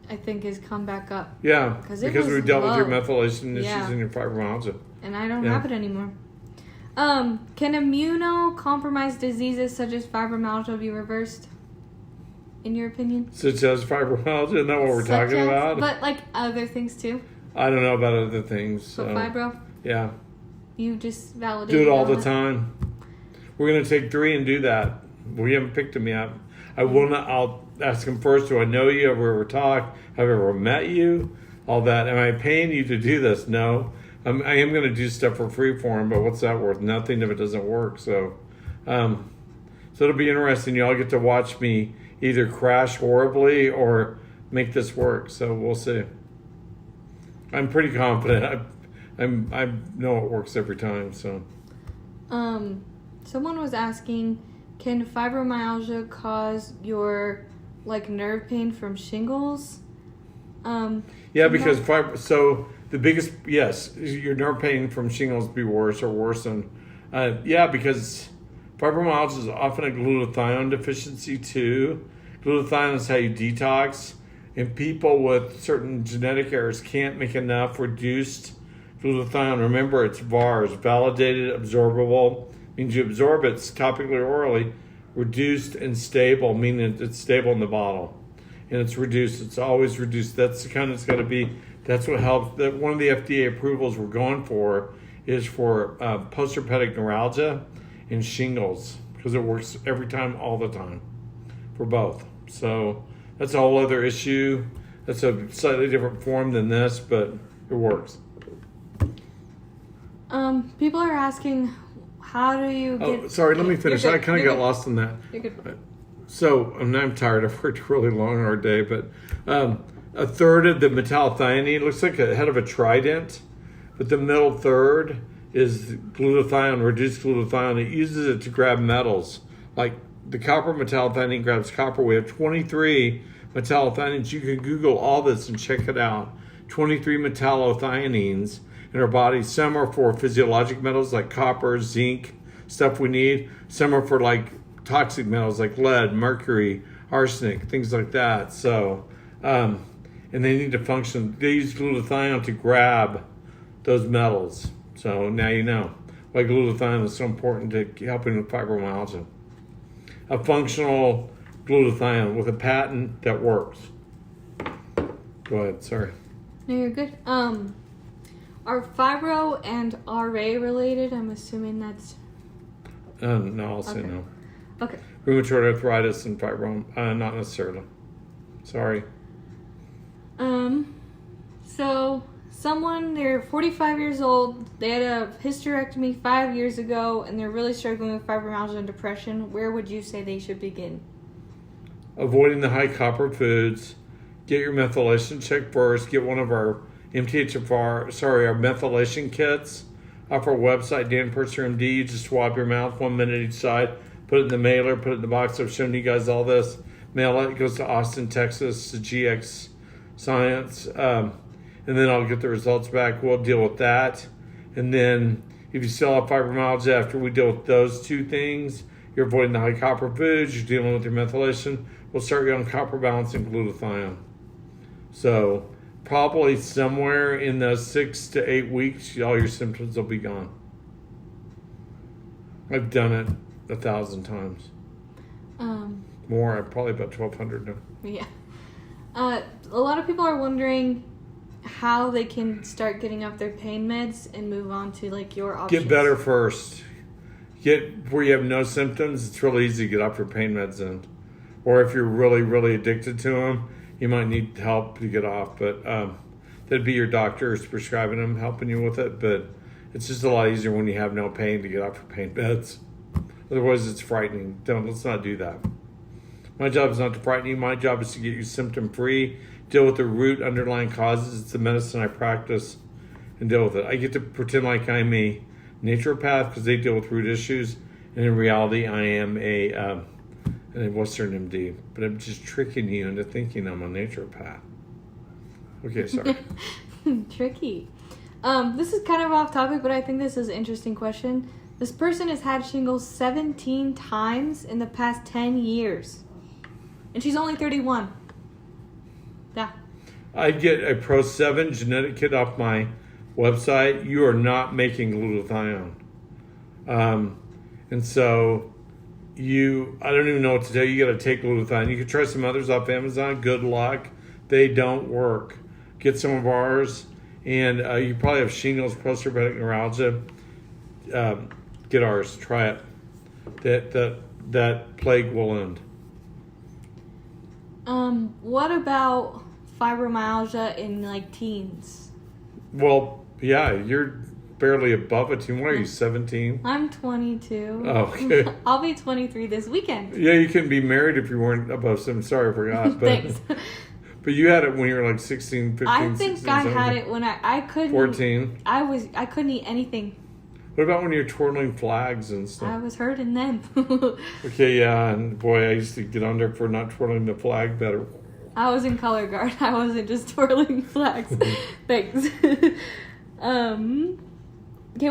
I think, has come back up, Yeah, 'Cause it because we was dealt with your low. methylation issues Yeah. and your fibromyalgia. and I don't Yeah. have it anymore. Can immunocompromised diseases such as fibromyalgia be reversed? In your opinion? Such as fibromyalgia, isn't that what we're Such talking as- about? But like other things too. I don't know about other things. But So, fibro, yeah, you just validated do it all the that. time. We're going to take 3 and do that. We haven't picked them yet. I'll ask them first, do I know you? Have we ever talked? Have I ever met you? All that. Am I paying you to do this? No. I am going to do stuff for free for them, but what's that worth? Nothing if it doesn't work. So it'll be interesting. Y'all get to watch me either crash horribly or make this work. So we'll see. I'm pretty confident. I know it works every time. So Someone was asking, can fibromyalgia cause your nerve pain from shingles? yeah, because so the biggest your nerve pain from shingles be worse or worsen. Because fibromyalgia is often a glutathione deficiency too. Glutathione is how you detox, and people with certain genetic errors can't make enough reduced glutathione. Remember, it's VARS, validated absorbable, means you absorb it topically or orally. Reduced and stable, meaning it's stable in the bottle, and it's reduced. It's always reduced. That's the kind it's got to be. That's what helps. That one of the FDA approvals we're going for is for postherpetic neuralgia and shingles. because it works every time, all the time, for both. So that's a whole other issue. That's a slightly different form than this, but it works. People are asking, how do you get... Oh, sorry, let me finish. I kind of got lost in that. You're good. So, I'm tired. I've worked a really long, hard day, but a third of the metallothionein looks like a head of a trident, but the middle third is glutathione, reduced glutathione. It uses it to grab metals. Like the copper metallothionein grabs copper. We have 23 metallothioneins. You can Google all this and check it out. 23 metallothioneins in our body. Some are for physiologic metals like copper, zinc, stuff we need. Some are for like toxic metals like lead, mercury, arsenic, things like that. So, and they need to function. They use glutathione to grab those metals. So now you know why glutathione is so important to helping with fibromyalgia. A functional glutathione with a patent that works. Go ahead, sorry. No, you're good. Are fibro and RA related? I'm assuming that's... No, I'll say Okay. no. Okay. Rheumatoid arthritis and fibrom, not necessarily. Sorry. So someone, they're 45 years old, they had a hysterectomy 5 years ago, and they're really struggling with fibromyalgia and depression. Where would you say they should begin? Avoiding the high copper foods. Get your methylation checked first. Get one of our our methylation kits off our website, Dan Purser MD. You just swab your mouth 1 minute each side, put it in the mailer, put it in the box. I've shown you guys all this. Mail it. It goes to Austin, Texas, to GX Science. And then I'll get the results back. We'll deal with that. And then if you still have fibromyalgia after we deal with those two things, you're avoiding the high copper foods, you're dealing with your methylation, we'll start you on copper balance and glutathione. So probably somewhere in the 6 to 8 weeks, all your symptoms will be gone. I've done it 1,000 times. More, probably about 1,200 now. Yeah. A lot of people are wondering how they can start getting off their pain meds and move on to like your options. Get better first. Get where you have no symptoms. It's really easy to get off your pain meds then. Or if you're really, really addicted to them, you might need help to get off. But that'd be your doctor who's prescribing them, helping you with it. But it's just a lot easier when you have no pain to get off your pain meds. Otherwise, it's frightening. Let's not do that. My job is not to frighten you. My job is to get you symptom-free, deal with the root underlying causes. It's the medicine I practice, and deal with it. I get to pretend like I'm a naturopath because they deal with root issues, and in reality, I am a Western MD. But I'm just tricking you into thinking I'm a naturopath. Okay, sorry. Tricky. This is kind of off topic, but I think this is an interesting question. This person has had shingles 17 times in the past 10 years. And she's only 31. Yeah. I get a Pro 7 genetic kit off my website. You are not making glutathione. And so I don't even know what to tell you. You got to take glutathione. You can try some others off Amazon. Good luck. They don't work. Get some of ours. And you probably have shingles, post-herpetic neuralgia. Get ours. Try it. That plague will end. What about fibromyalgia in like teens? Well, yeah, you're barely above a teen. What are you, 17? I'm 22. Oh, okay. I'll be 23 this weekend. Yeah, you can be married if you weren't above 7. Sorry, I forgot. But, Thanks. But you had it when you were like 16, 15, I think 16, I 17, had it when I couldn't. 14. I couldn't eat anything. What about when you're twirling flags and I stuff? was hurting then. Okay, yeah, and boy, I used to get on there for not twirling the flag better. I was in color guard. I wasn't just twirling flags. Thanks. Can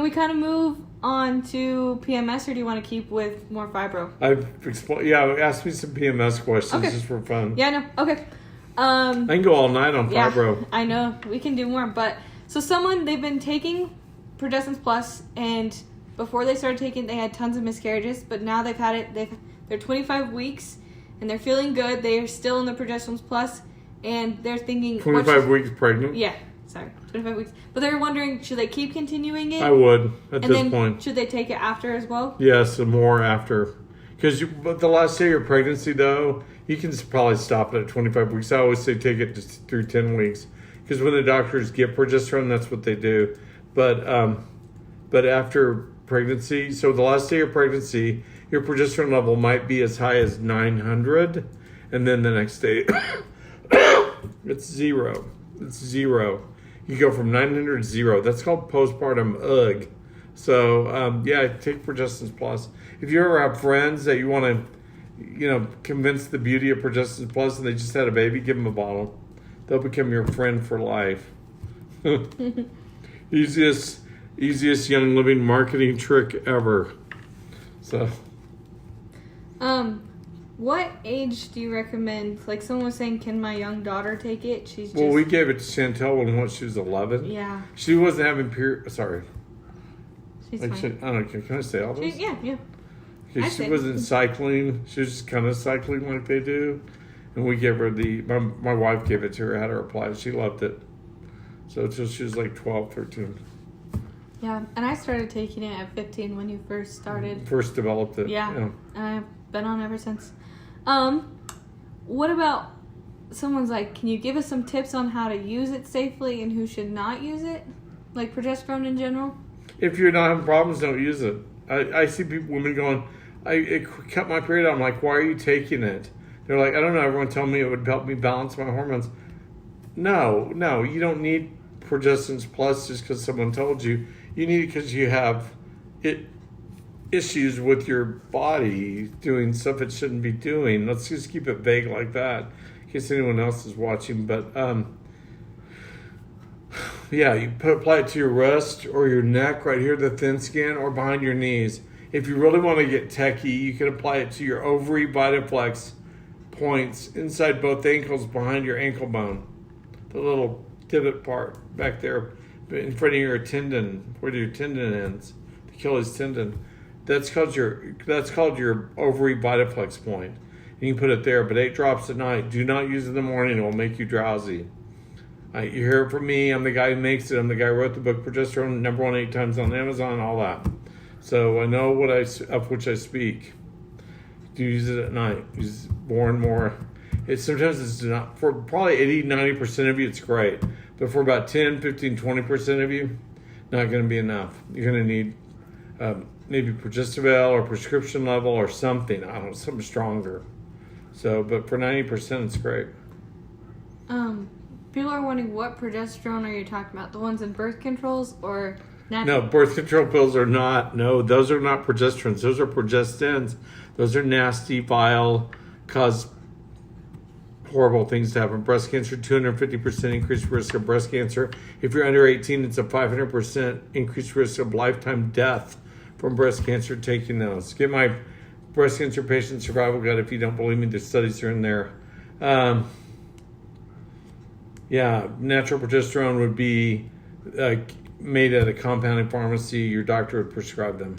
we kind of move on to PMS, or do you want to keep with more fibro? I've explained. Yeah, ask me some PMS questions Okay. just for fun. Yeah, no. Okay. I can go all night on fibro. Yeah, I know. We can do more. But so they've been taking Progesterone Plus, and before they started taking, they had tons of miscarriages. But now they've had it. They're 25 weeks, and they're feeling good. They're still in the Progesterone Plus, and they're thinking 25 weeks pregnant? Yeah, sorry, 25 weeks. But they're wondering, should they keep continuing it? I would at and this then point. Should they take it after as well? Yes, and more after. But the last day of your pregnancy, though, you can probably stop it at 25 weeks. I always say take it just through 10 weeks. Because when the doctors give progesterone, that's what they do. But after pregnancy, so the last day of pregnancy, your progesterone level might be as high as 900. And then the next day, it's zero. It's zero. You go from 900 to zero. That's called postpartum UGG. So, take Progesterone Plus. If you ever have friends that you want to, convince the beauty of Progesterone Plus and they just had a baby, give them a bottle. They'll become your friend for life. Easiest Young Living marketing trick ever. So. What age do you recommend? Like someone was saying, can my young daughter take it? She's just... Well, we gave it to Chantel when she was 11. Yeah. She wasn't having period. Sorry. She's like fine. I don't know. Can I say all this? Yeah. Okay, she wasn't cycling. She was just kind of cycling like they do. And we gave her my wife gave it to her, had her apply. She loved it. So until she was like 12, 13. Yeah, and I started taking it at 15 when you first started. First developed it. Yeah. And I've been on ever since. What about someone's like, can you give us some tips on how to use it safely and who should not use it? Like progesterone in general? If you're not having problems, don't use it. I see women going, it cut my period. I'm like, why are you taking it? They're like, I don't know. Everyone told me it would help me balance my hormones. No, you don't need Progesterone Plus just because someone told you. You need it because you have issues with your body doing stuff it shouldn't be doing. Let's just keep it vague like that in case anyone else is watching. But you apply it to your wrist or your neck right here, the thin skin, or behind your knees. If you really want to get techie, you can apply it to your ovary vitaflex points inside both ankles behind your ankle bone. The little divot part back there in front of your tendon, where your tendon ends, the Achilles tendon. That's called your ovary vitaflex point. And you can put it there, but 8 drops at night. Do not use it in the morning. It will make you drowsy. You hear it from me. I'm the guy who makes it. I'm the guy who wrote the book Progesterone, #1 8 times on Amazon, all that. So I know of which I speak. Do use it at night. Use more and more. Sometimes it's not, for probably 80-90% of you, it's great. But for about 10, 15, 20% of you, not going to be enough. You're going to need maybe Progesterone or prescription level or something. I don't know, something stronger. So, but for 90%, it's great. People are wondering, what progesterone are you talking about? The ones in birth controls or natural? No, birth control pills are not. No, those are not progesterones. Those are progestins. Those are nasty, vile, cause horrible things to happen. Breast cancer, 250% increased risk of breast cancer. If you're under 18, it's a 500% increased risk of lifetime death from breast cancer taking those. Get my breast cancer patient survival guide if you don't believe me. The studies are in there. Natural progesterone would be made at a compounding pharmacy. Your doctor would prescribe them.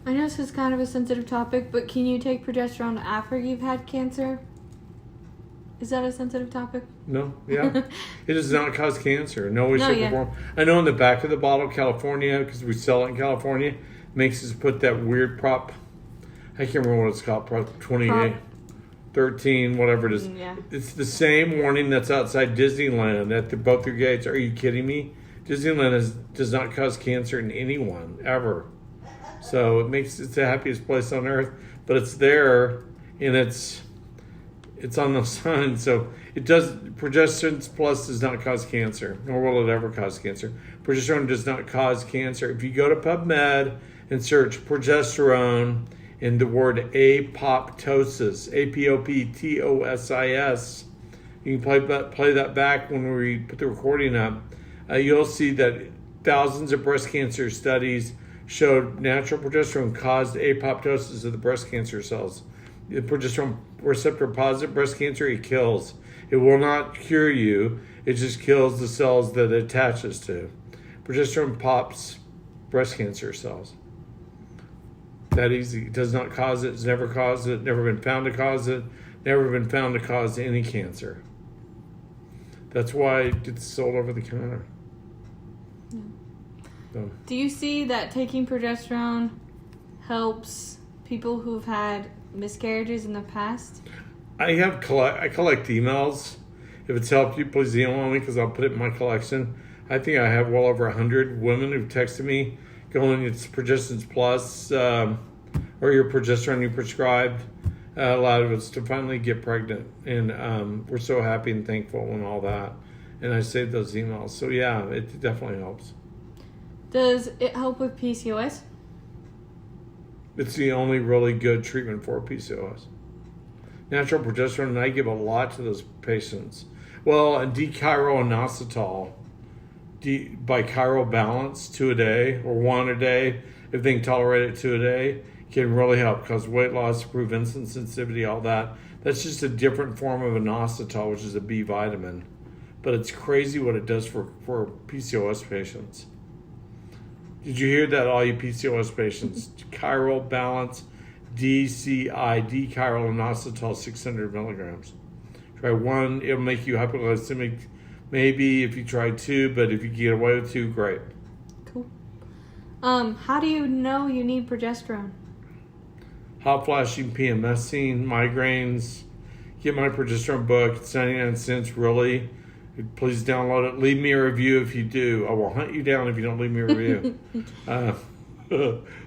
I know this is kind of a sensitive topic, but can you take progesterone after you've had cancer? Is that a sensitive topic? No, yeah. It does not cause cancer. No way, shape, or form. I know in the back of the bottle, California, because we sell it in California, makes us put that weird prop. I can't remember what it's called, prop 28, 13, whatever it is. Yeah. It's the same warning that's outside Disneyland at both your gates. Are you kidding me? Disneyland does not cause cancer in anyone, ever. So it's the happiest place on earth, but it's there and it's on the sign. So it does. Progesterone Plus does not cause cancer, nor will it ever cause cancer. Progesterone does not cause cancer. If you go to PubMed and search progesterone in the word apoptosis, APOPTOSIS, you can play that back when we put the recording up. You'll see that thousands of breast cancer studies showed natural progesterone caused apoptosis of the breast cancer cells. The progesterone receptor positive breast cancer, it kills. It will not cure you. It just kills the cells that it attaches to. Progesterone pops breast cancer cells. That easy. It does not cause it. It's never caused it. Never been found to cause it. Never been found to cause any cancer. That's why it gets sold over the counter. Do you see that taking progesterone helps people who've had miscarriages in the past? I collect emails. If it's helped you, please email me because I'll put it in my collection. I think I have well over 100 women who've texted me going, it's Progestin Plus or your progesterone you prescribed allowed us to finally get pregnant. And we're so happy and thankful and all that. And I saved those emails. So yeah, it definitely helps. Does it help with PCOS? It's the only really good treatment for PCOS. Natural progesterone, and I give a lot to those patients. Well, and D-chiroinositol, bichiral balance, 2 a day or 1 a day, if they can tolerate it, 2 a day, can really help cause weight loss, improve insulin sensitivity, all that. That's just a different form of inositol, which is a B vitamin. But it's crazy what it does for PCOS patients. Did you hear that, all you PCOS patients? Chiral balance, DCI, D-chiral inositol, 600 milligrams. Try 1, it'll make you hypoglycemic. Maybe if you try 2, but if you get away with 2, great. Cool. How do you know you need progesterone? Hot flashing, PMSing, migraines. Get my progesterone book. It's 99 cents, really. Please download it. Leave me a review if you do. I will hunt you down if you don't leave me a review.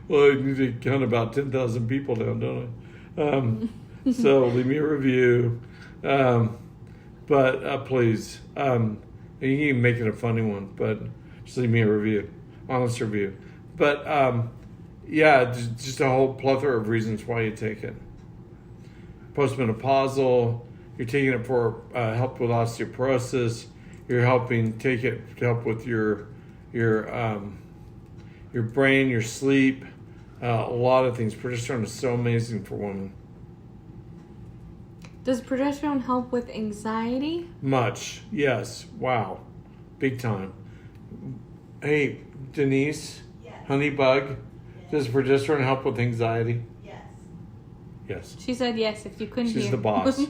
Well, I need to count about 10,000 people down, don't I? So leave me a review. But please, you can even make it a funny one, but just leave me a review, honest review. But yeah, just a whole plethora of reasons why you take it. Postmenopausal, you're taking it for help with osteoporosis. You're take it to help with your brain, your sleep, a lot of things. Progesterone is so amazing for women. Does progesterone help with anxiety? Much, yes. Wow, big time. Hey, Denise, Yes. Honeybug, Yes. does progesterone help with anxiety? Yes. Yes. She said yes if you couldn't hear. She's the boss.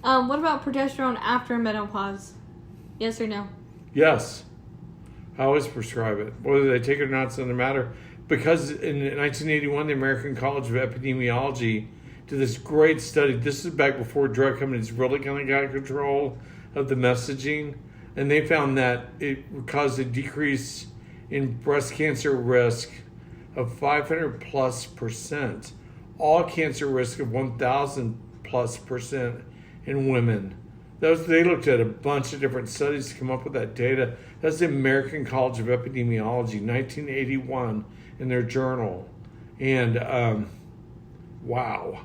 What about progesterone after menopause? Yes or no? Yes. I always prescribe it. Whether they take it or not doesn't matter. Because in 1981, the American College of Epidemiology did this great study. This is back before drug companies really kind of got control of the messaging. And they found that it caused a decrease in breast cancer risk of 500+%. All cancer risk of 1,000+% in women. They looked at a bunch of different studies to come up with that data. That's the American College of Epidemiology, 1981, in their journal. And wow.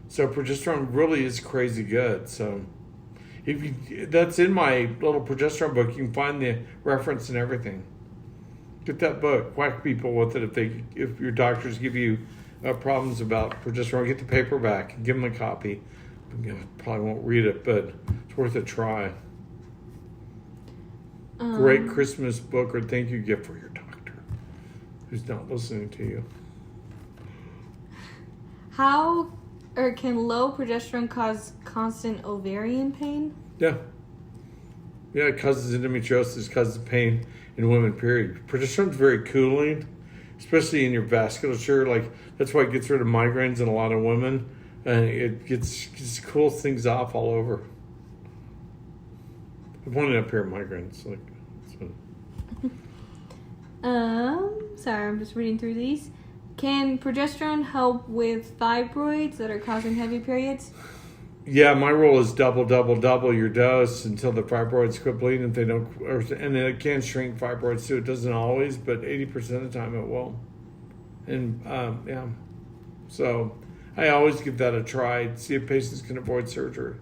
So progesterone really is crazy good. So that's in my little progesterone book. You can find the reference and everything. Get that book. Whack people with it if your doctors give you problems about progesterone. Get the paperback and give them a copy. Probably won't read it, but it's worth a try. Great Christmas book or thank you gift for your doctor who's not listening to you. How or can low progesterone cause constant ovarian pain? Yeah. Yeah, it causes endometriosis, causes pain in women, period. Progesterone's very cooling, especially in your vasculature. Like, that's why it gets rid of migraines in a lot of women. And it just cools things off all over. I pointed up here migraines. Sorry, I'm just reading through these. Can progesterone help with fibroids that are causing heavy periods? Yeah, my rule is double your dose until the fibroids quit bleeding. If they don't, and it can shrink fibroids too. It doesn't always, but 80% of the time it will. And yeah, so I always give that a try. See if patients can avoid surgery.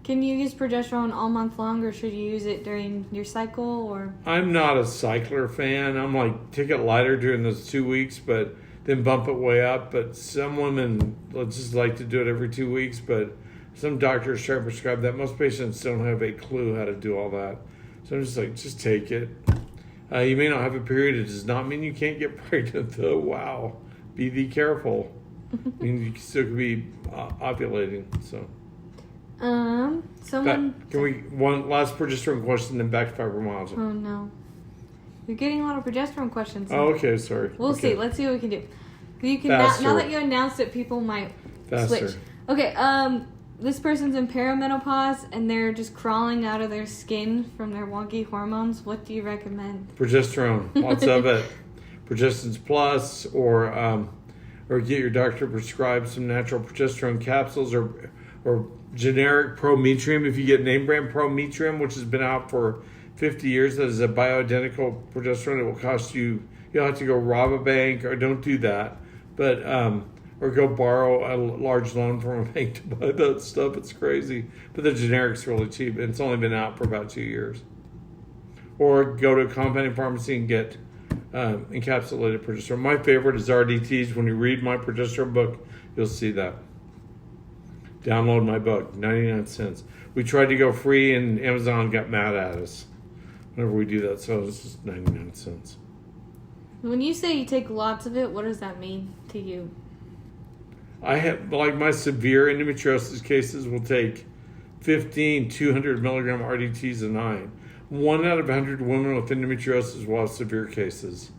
Can you use progesterone all month long, or should you use it during your cycle? Or I'm not a cycler fan. I'm like, take it lighter during those 2 weeks, but then bump it way up. But some women just like to do it every 2 weeks, but some doctors try to prescribe that. Most patients don't have a clue how to do all that. So I'm just like, just take it. You may not have a period. It does not mean you can't get pregnant, though. Wow. Be careful. I mean, you still could be ovulating, so. Someone. Can we one last progesterone question, then back to fibromyalgia? Oh no. You're getting a lot of progesterone questions. Oh, okay, sorry. We'll Okay. see. Let's see what we can do. You can Faster. now that you announced it, people might Faster. switch. Okay. This person's in perimenopause and they're just crawling out of their skin from their wonky hormones. What do you recommend? Progesterone, lots of it. Progestins Plus, or get your doctor to prescribe some natural progesterone capsules, or generic Prometrium. If you get name brand Prometrium, which has been out for 50 years, that is a bioidentical progesterone. It will cost you. You'll have to go rob a bank, or don't do that. But or go borrow a large loan from a bank to buy that stuff. It's crazy. But the generic's really cheap, and it's only been out for about 2 years. Or go to a compounding pharmacy and get encapsulated progesterone. My favorite is RDTs. When you read my progesterone book, you'll see that. Download my book, 99 cents. We tried to go free, and Amazon got mad at us whenever we do that, so it's just 99 cents. When you say you take lots of it, what does that mean to you? I have, like, my severe endometriosis cases will take 15 200 milligram RDTs a night. 1 out of 100 women with endometriosis will have severe cases.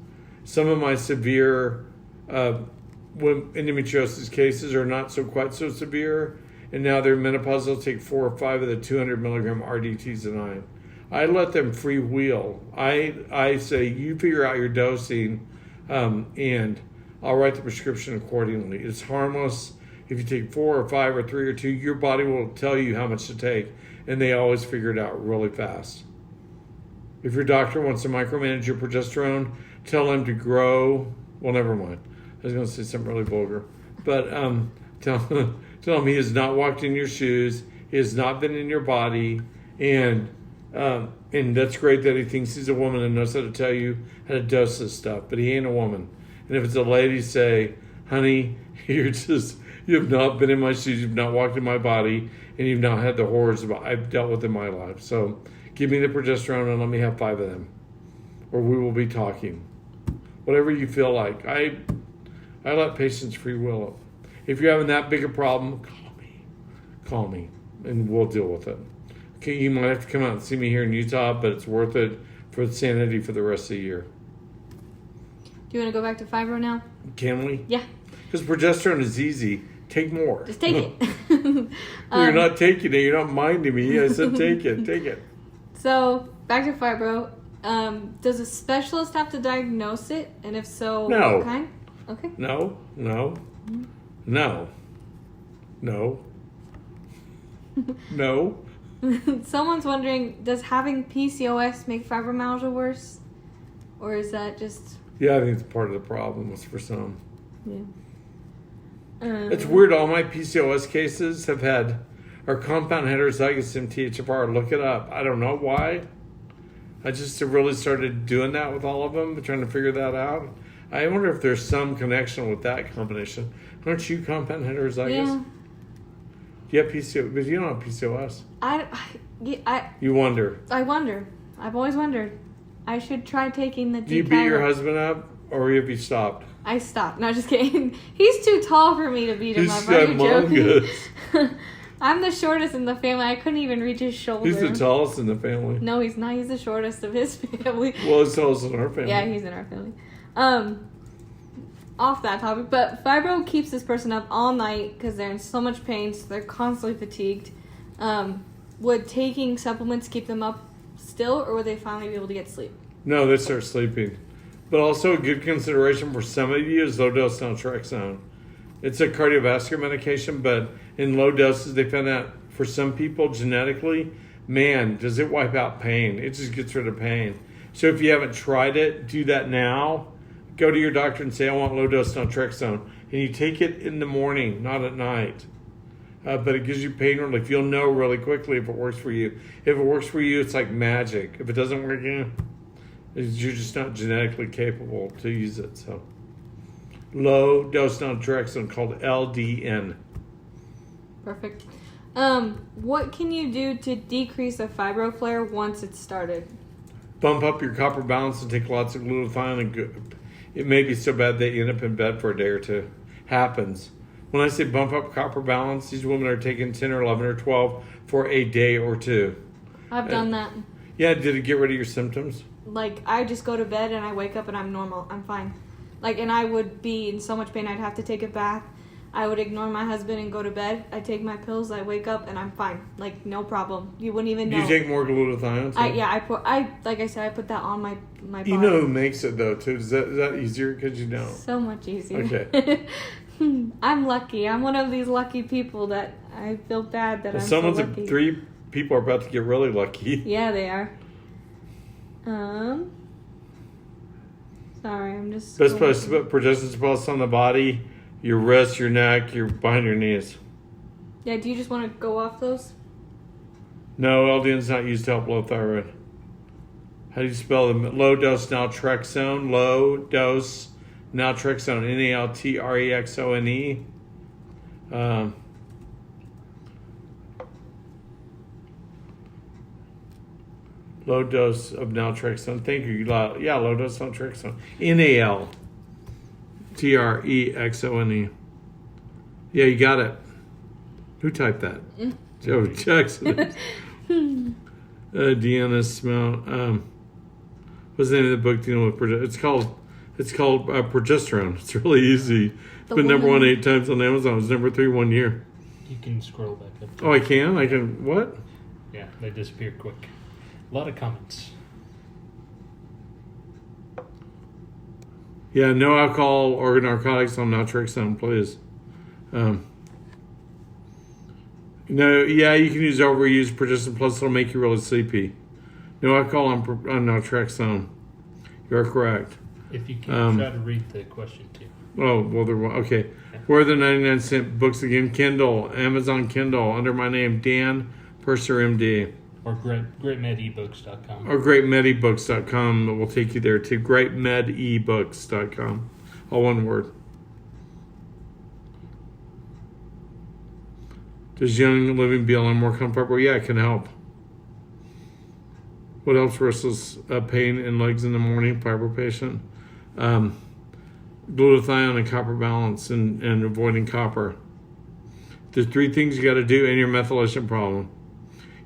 Some of my severe endometriosis cases are not quite so severe, and now they're menopause. They'll take 4 or 5 of the 200 milligram RDTs a night. I let them freewheel. I say, you figure out your dosing, and I'll write the prescription accordingly. It's harmless. If you take 4 or 5 or 3 or 2, your body will tell you how much to take, and they always figure it out really fast. If your doctor wants to micromanage your progesterone, tell him to grow. Well, never mind. I was going to say something really vulgar. But tell him he has not walked in your shoes. He has not been in your body. And that's great that he thinks he's a woman and knows how to tell you how to dose this stuff. But he ain't a woman. And if it's a lady, say, honey, you have not been in my shoes. You've not walked in my body. And you've not had the horrors I've dealt with in my life. So give me the progesterone and let me have 5 of them. Or we will be talking. Whatever you feel like. I let patients free will it. If you're having that big a problem, call me, and we'll deal with it. Okay, you might have to come out and see me here in Utah, but it's worth it for sanity for the rest of the year. Do you want to go back to fibro now? Can we? Yeah. Because progesterone is easy. Take more. Just take it. You're not taking it. You're not minding me. I said take it. Take it. So, back to fibro. Does a specialist have to diagnose it? And if so, No. what kind? Okay. No. Someone's wondering, does having PCOS make fibromyalgia worse? Or is that just... Yeah, I think it's part of the problem for some. Yeah. It's weird. All my PCOS cases are compound heterozygous MTHFR. Look it up. I don't know why. I just have really started doing that with all of them, trying to figure that out. I wonder if there's some connection with that combination. Aren't you compound heterozygous? Yeah. You have PCOS, but you don't have PCOS. You wonder. I wonder. I've always wondered. I should try taking the Do you beat your husband up, or have you stopped? I stopped. No, just kidding. He's too tall for me to beat him up. He's Are you joking? humongous. I'm the shortest in the family. I couldn't even reach his shoulder. He's the tallest in the family. No, he's not. He's the shortest of his family. Well, he's tallest in our family. Yeah, he's in our family. Off that topic, but fibro keeps this person up all night because they're in so much pain, so they're constantly fatigued. Would taking supplements keep them up still, or would they finally be able to get sleep? No, they start sleeping. But also a good consideration for some of you is low-dose naltrexone. It's a cardiovascular medication, but in low doses, they found out for some people genetically, man, does it wipe out pain. It just gets rid of pain. So if you haven't tried it, do that now. Go to your doctor and say, I want low-dose naltrexone. And you take it in the morning, not at night. But it gives you pain relief. You'll know really quickly if it works for you. If it works for you, it's like magic. If it doesn't work, you're just not genetically capable to use it. So, low-dose naltrexone called LDN. Perfect. What can you do to decrease a fibro flare once it's started? Bump up your copper balance and take lots of glutathione. And it may be so bad that you end up in bed for a day or two. Happens. When I say bump up copper balance, these women are taking 10 or 11 or 12 for a day or two. I've done that. Yeah, did it get rid of your symptoms? like, I just go to bed and I wake up and I'm normal. I'm fine. Like, and I would be in so much pain I'd have to take a bath. I would ignore my husband and go to bed. I take my pills, I wake up, and I'm fine. Like, no problem. You wouldn't even Do know. you take more glutathione? Like I said, I put that on my body. You know who makes it, though, too? Is that easier because you don't? So much easier. Okay. I'm lucky. I'm one of these lucky people that I feel bad that I'm so lucky. 3 people are about to get really lucky. Yeah, they are. Sorry, I'm just... Best place to put Progesterone Plus on the body, your wrist, your neck, your behind your knees. Yeah, do you just want to go off those? No, LDN's not used to help low thyroid. How do you spell them? Low dose naltrexone. Low dose naltrexone. Naltrexone. Low dose of naltrexone. Thank you. Yeah, low dose naltrexone. Naltrexone. Yeah, you got it. Who typed that? Joe Jackson. Deanna Smell. What's the name of the book dealing with progesterone? It's called Progesterone. It's really easy. It's been number 1 8 times on Amazon. It was number 3 1 year. You can scroll back up. Oh, I can? I can. What? Yeah, they disappear quick. A lot of comments. Yeah, no alcohol or narcotics on naltrexone, please. No, yeah, you can use overused Progesterone Plus. It'll make you really sleepy. No alcohol on naltrexone. You're correct. If you can try to read the question too. Oh, well, okay. Where are the 99-cent books again? Kindle, Amazon Kindle, under my name, Dan Purser, MD. Or greatmedebooks.com. Or greatmedebooks.com will take you there to greatmedebooks.com. All one word. Does Young Living BLM more comfortable? Yeah, it can help. What helps restless pain in legs in the morning, fibro patient? Glutathione and copper balance and avoiding copper. There's 3 things you got to do in your methylation problem.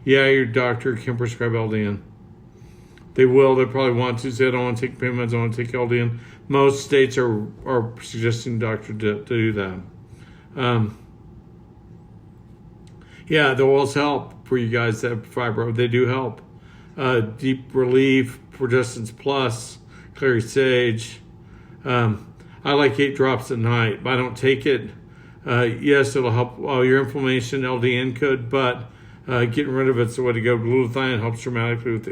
Yeah, your doctor can prescribe LDN. They will. They probably want to say, I don't want to take pain meds, I want to take LDN. Most states are suggesting doctor to do that. Yeah, the oils help for you guys that have fibro. They do help. Deep Relief, Progesterone Plus, Clary Sage. I like 8 drops at night, but I don't take it. Yes, it'll help your inflammation, LDN could, but getting rid of it's the way to go. Glutathione helps dramatically with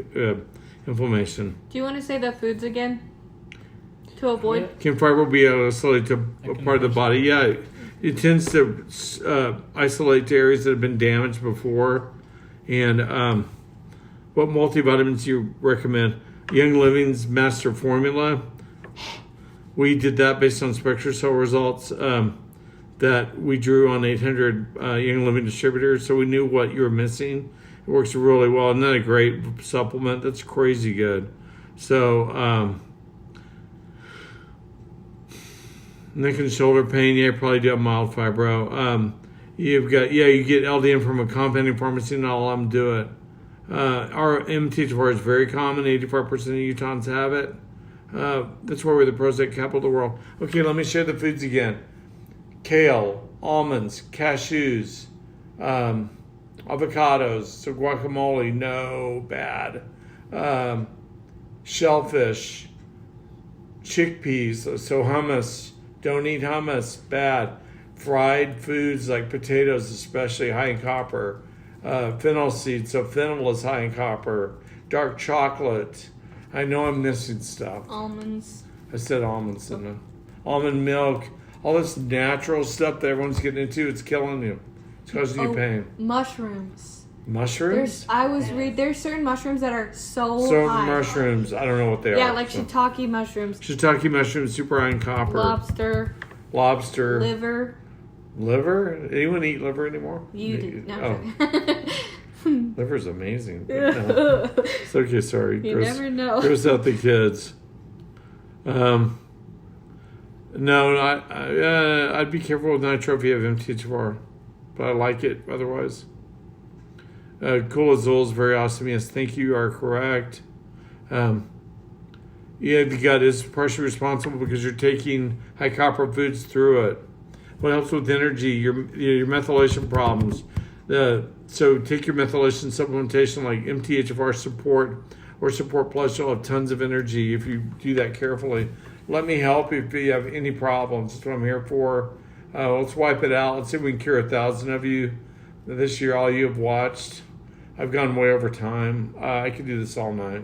inflammation. Do you want to say the foods again? To avoid? Can fibro be isolated to a part of the body? Yeah, it tends to isolate to areas that have been damaged before. And what multivitamins do you recommend? Young Living's Master Formula. We did that based on SpectraCell results that we drew on 800 Young Living distributors, so we knew what you were missing. It works really well. Isn't that a great supplement? That's crazy good. So, neck and shoulder pain, yeah, you probably do have mild fibro. You get LDN from a compounding pharmacy, not all of them do it. Our MTHFR is very common, 85% of Utahns have it. That's why we're the Prozac capital of the world. Okay, let me share the foods again. Kale, almonds, cashews, avocados, so guacamole, no, bad. Shellfish, chickpeas, so hummus, don't eat hummus, bad. Fried foods like potatoes, especially high in copper. Fennel seeds, so fennel is high in copper. Dark chocolate. I know I'm missing stuff. Almonds. I said almonds, didn't I? Almond milk. All this natural stuff that everyone's getting into, it's killing you. It's causing you pain. Mushrooms. Mushrooms? There's certain mushrooms that are so high. Mushrooms. I don't know what they are. Yeah, like shiitake mushrooms. Shiitake mushrooms, super high in copper. Lobster. Liver? Anyone eat liver anymore? You did. No. Oh. Liver's amazing. No. It's okay, sorry. You never know. Gross out the kids. No, I'd be careful with nitro if you have MTHFR, but I like it otherwise. Cool Azul is very awesome. Yes, thank you. You are correct. Yeah, the gut is partially responsible because you're taking high copper foods through it. What helps with energy? Your methylation problems. So take your methylation supplementation like MTHFR support or support plus. You'll have tons of energy if you do that carefully. Let me help if you have any problems. That's what I'm here for. Let's wipe it out. Let's see if we can cure 1,000 of you this year. All you have watched. I've gone way over time. I could do this all night.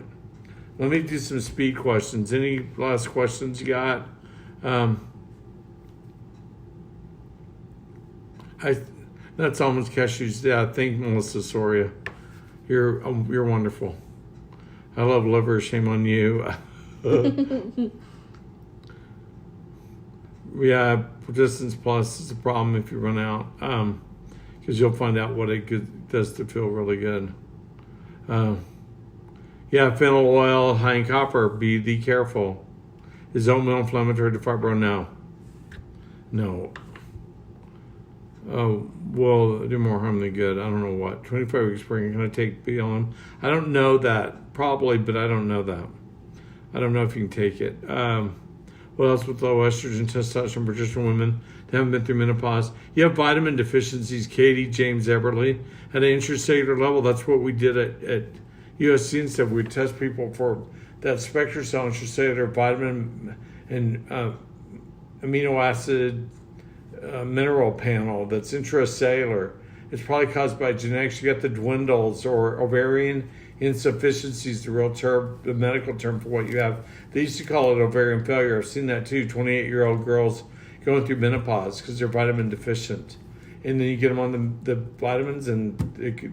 Let me do some speed questions. Any last questions you got? That's almost cashews. Yeah, thank Melissa Soria. You're wonderful. I love liver. Shame on you. Yeah, Persistence Plus is a problem if you run out, because you'll find out what it does to feel really good. Yeah, fennel oil, high in copper. Be careful. Is oatmeal inflammatory to fibro? No. Oh, well, do more harm than good. I don't know what. 25 weeks pregnant, can I take BLM? I don't know that. Probably, but I don't know that. I don't know if you can take it. What else with low estrogen, testosterone, progesterone women that haven't been through menopause? You have vitamin deficiencies. Katie, James Eberly. At an intracellular level, that's what we did at USC and stuff. We test people for that SpectraCell intracellular vitamin and amino acid mineral panel that's intracellular. It's probably caused by genetics. You got the dwindles or ovarian insufficiencies, the medical term for what you have. They used to call it ovarian failure. I've seen that too. 28-year-old girls going through menopause because they're vitamin deficient. And then you get them on the vitamins and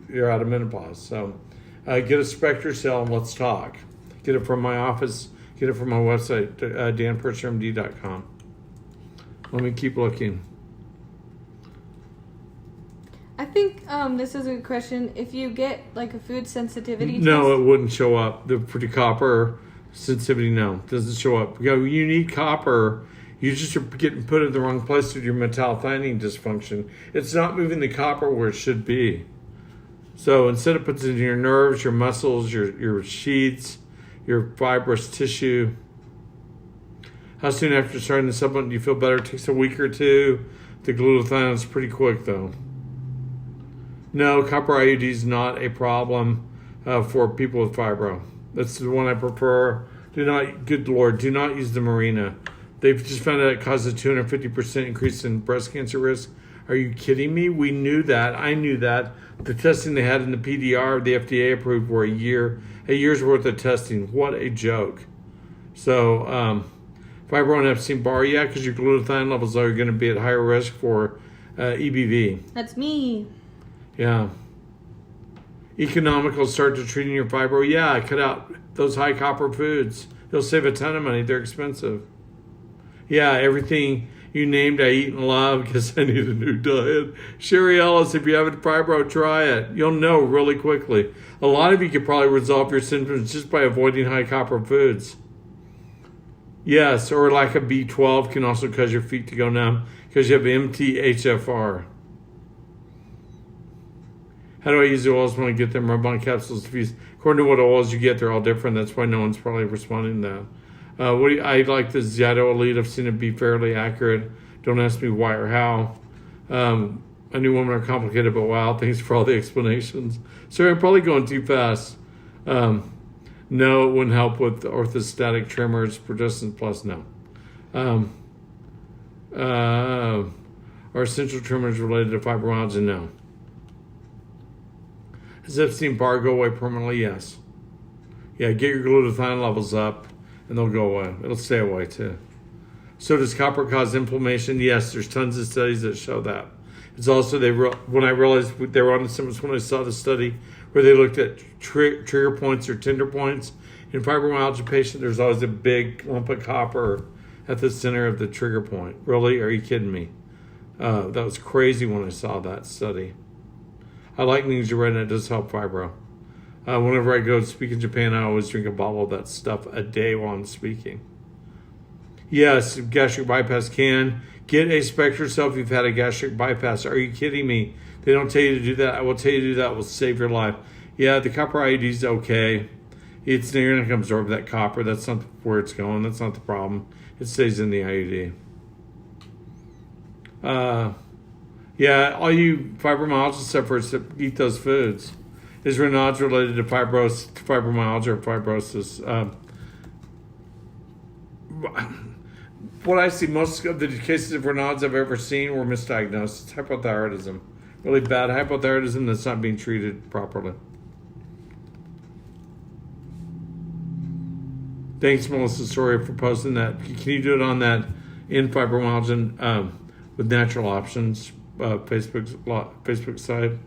they're out of menopause. So get a SpectraCell and let's talk. Get it from my office. Get it from my website, danpurchermd.com. Let me keep looking. I think this is a good question. If you get like a food sensitivity No, test, it wouldn't show up. For the copper sensitivity, no, it doesn't show up. You need copper. You just are getting put in the wrong place with your metallothionein dysfunction. It's not moving the copper where it should be. So instead it puts it in your nerves, your muscles, your sheaths, your fibrous tissue. How soon after starting the supplement do you feel better? It takes a week or two. The glutathione is pretty quick though. No, copper IUD is not a problem for people with fibro. That's the one I prefer. Good Lord, do not use the Marina. They've just found out it causes a 250% increase in breast cancer risk. Are you kidding me? We knew that. I knew that. The testing they had in the PDR, the FDA approved for a year's worth of testing. What a joke. So, fibro and Epstein-Barr, yeah, because your glutathione levels are going to be at higher risk for EBV. that's me. Yeah. Economical start to treating your fibro. Yeah, cut out those high copper foods. You'll save a ton of money. They're expensive. Yeah, everything you named I eat and love because I need a new diet. Sherry Ellis, if you have a fibro, try it. You'll know really quickly. A lot of you could probably resolve your symptoms just by avoiding high copper foods. Yes, or lack of B12 can also cause your feet to go numb because you have MTHFR. How do I use the oils when I get them? Rub-on capsules. According to what oils you get, they're all different. That's why no one's probably responding to that. I like the Zyto Elite. I've seen it be fairly accurate. Don't ask me why or how. I knew women are complicated, but wow, thanks for all the explanations. Sorry, I'm probably going too fast. No, it wouldn't help with orthostatic tremors. Progesterone Plus, no. Are essential tremors related to fibromyalgia? No. Has Epstein-Barr go away permanently? Yes. Yeah, get your glutathione levels up, and they'll go away. It'll stay away, too. So does copper cause inflammation? Yes, there's tons of studies that show that. It's also, when I realized they were on the symptoms, when I saw the study where they looked at trigger points or tender points. In fibromyalgia patient, there's always a big lump of copper at the center of the trigger point. Really? Are you kidding me? That was crazy when I saw that study. I like Ninja and it does help fibro. Whenever I go to speak in Japan, I always drink a bottle of that stuff a day while I'm speaking. Yes, gastric bypass can. Get a SpectraCell if you've had a gastric bypass. Are you kidding me? They don't tell you to do that. I will tell you to do that. It will save your life. Yeah, the copper IUD is okay. you're not going to absorb that copper. That's not where it's going. That's not the problem. It stays in the IUD. Yeah, all you fibromyalgia sufferers that eat those foods. Is Raynaud's related to fibromyalgia or fibrosis? What I see, most of the cases of Raynaud's I've ever seen were misdiagnosed. It's hypothyroidism. Really bad hypothyroidism that's not being treated properly. Thanks, Melissa Story, for posting that. Can you do it on that in fibromyalgia with natural options Facebook site?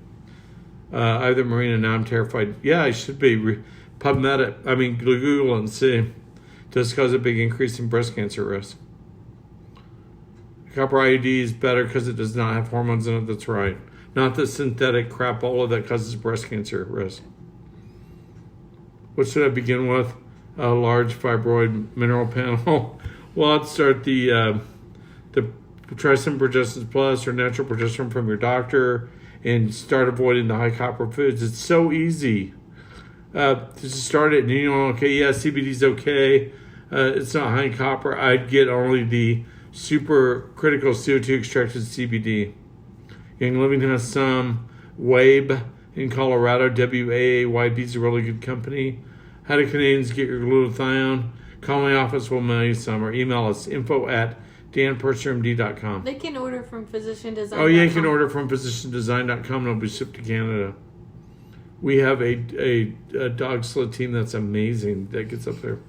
Either Marina, now I'm terrified. Yeah, I should be. PubMed it. Google it and see. Does cause a big increase in breast cancer risk. Copper IUD is better because it does not have hormones in it. That's right. Not the synthetic crapola that causes breast cancer risk. What should I begin with? A large fibroid mineral panel. Well, I'd start try some Progesterone Plus or natural progesterone from your doctor and start avoiding the high copper foods. It's so easy to just start it. And CBD's okay. It's not high in copper. I'd get only the super critical CO2 extracted CBD. Young Living has some. WABE in Colorado. WAAYB is a really good company. How do Canadians get your glutathione? Call my office, we'll mail you some, or email us info@danperchermd.com. They can order from physiciandesign.com. Oh yeah, you can order from physiciandesign.com and it'll be shipped to Canada. We have a dog sled team that's amazing that gets up there.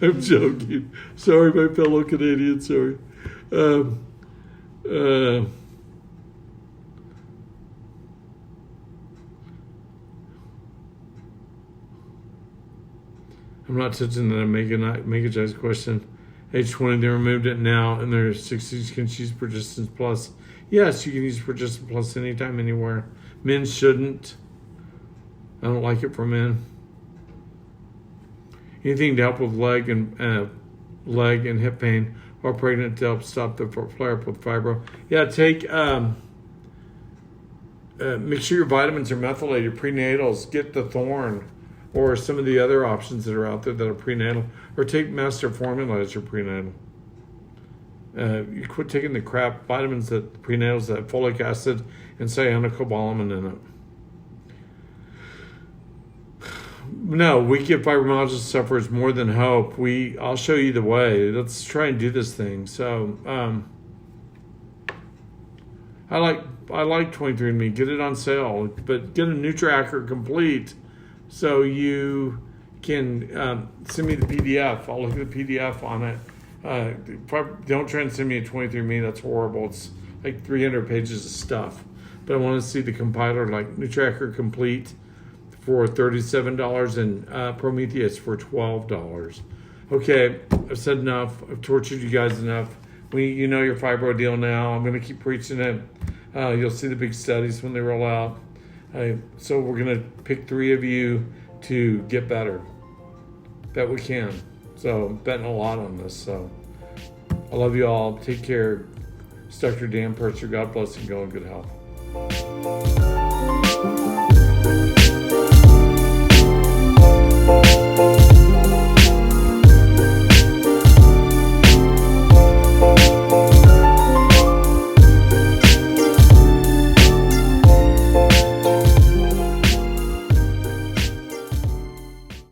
I'm joking. Sorry, my fellow Canadians, sorry. I'm not touching that Mega Jai's question. Age 20, they removed it now, and their 60s can use Progesterone Plus. Yes, you can use Progesterone Plus anytime, anywhere. Men shouldn't. I don't like it for men. Anything to help with leg and hip pain, or pregnant to help stop the flare-up with fibro. Yeah, make sure your vitamins are methylated. Prenatals, get the Thorn, or some of the other options that are out there that are prenatal, or take Master Formula as your prenatal. You quit taking the crap vitamins that prenatals that have folic acid and cyanocobalamin in it. No, we give fibromyalgia sufferers more than hope. I'll show you the way. Let's try and do this thing. So, I like 23andMe. Get it on sale, but get a NutriAccurate Complete. So you can send me the PDF. I'll look at the PDF on it. Don't try and send me a 23andMe. That's horrible. It's like 300 pages of stuff. But I want to see the compiler, like NutriAccurate Complete for $37 and Prometheus for $12. Okay, I've said enough. I've tortured you guys enough. You know your fibro deal now. I'm going to keep preaching it. You'll see the big studies when they roll out. So we're going to pick 3 of you to get better. Bet we can. So I'm betting a lot on this. So I love you all. Take care. It's Dr. Dan Purser. God bless and go in good health.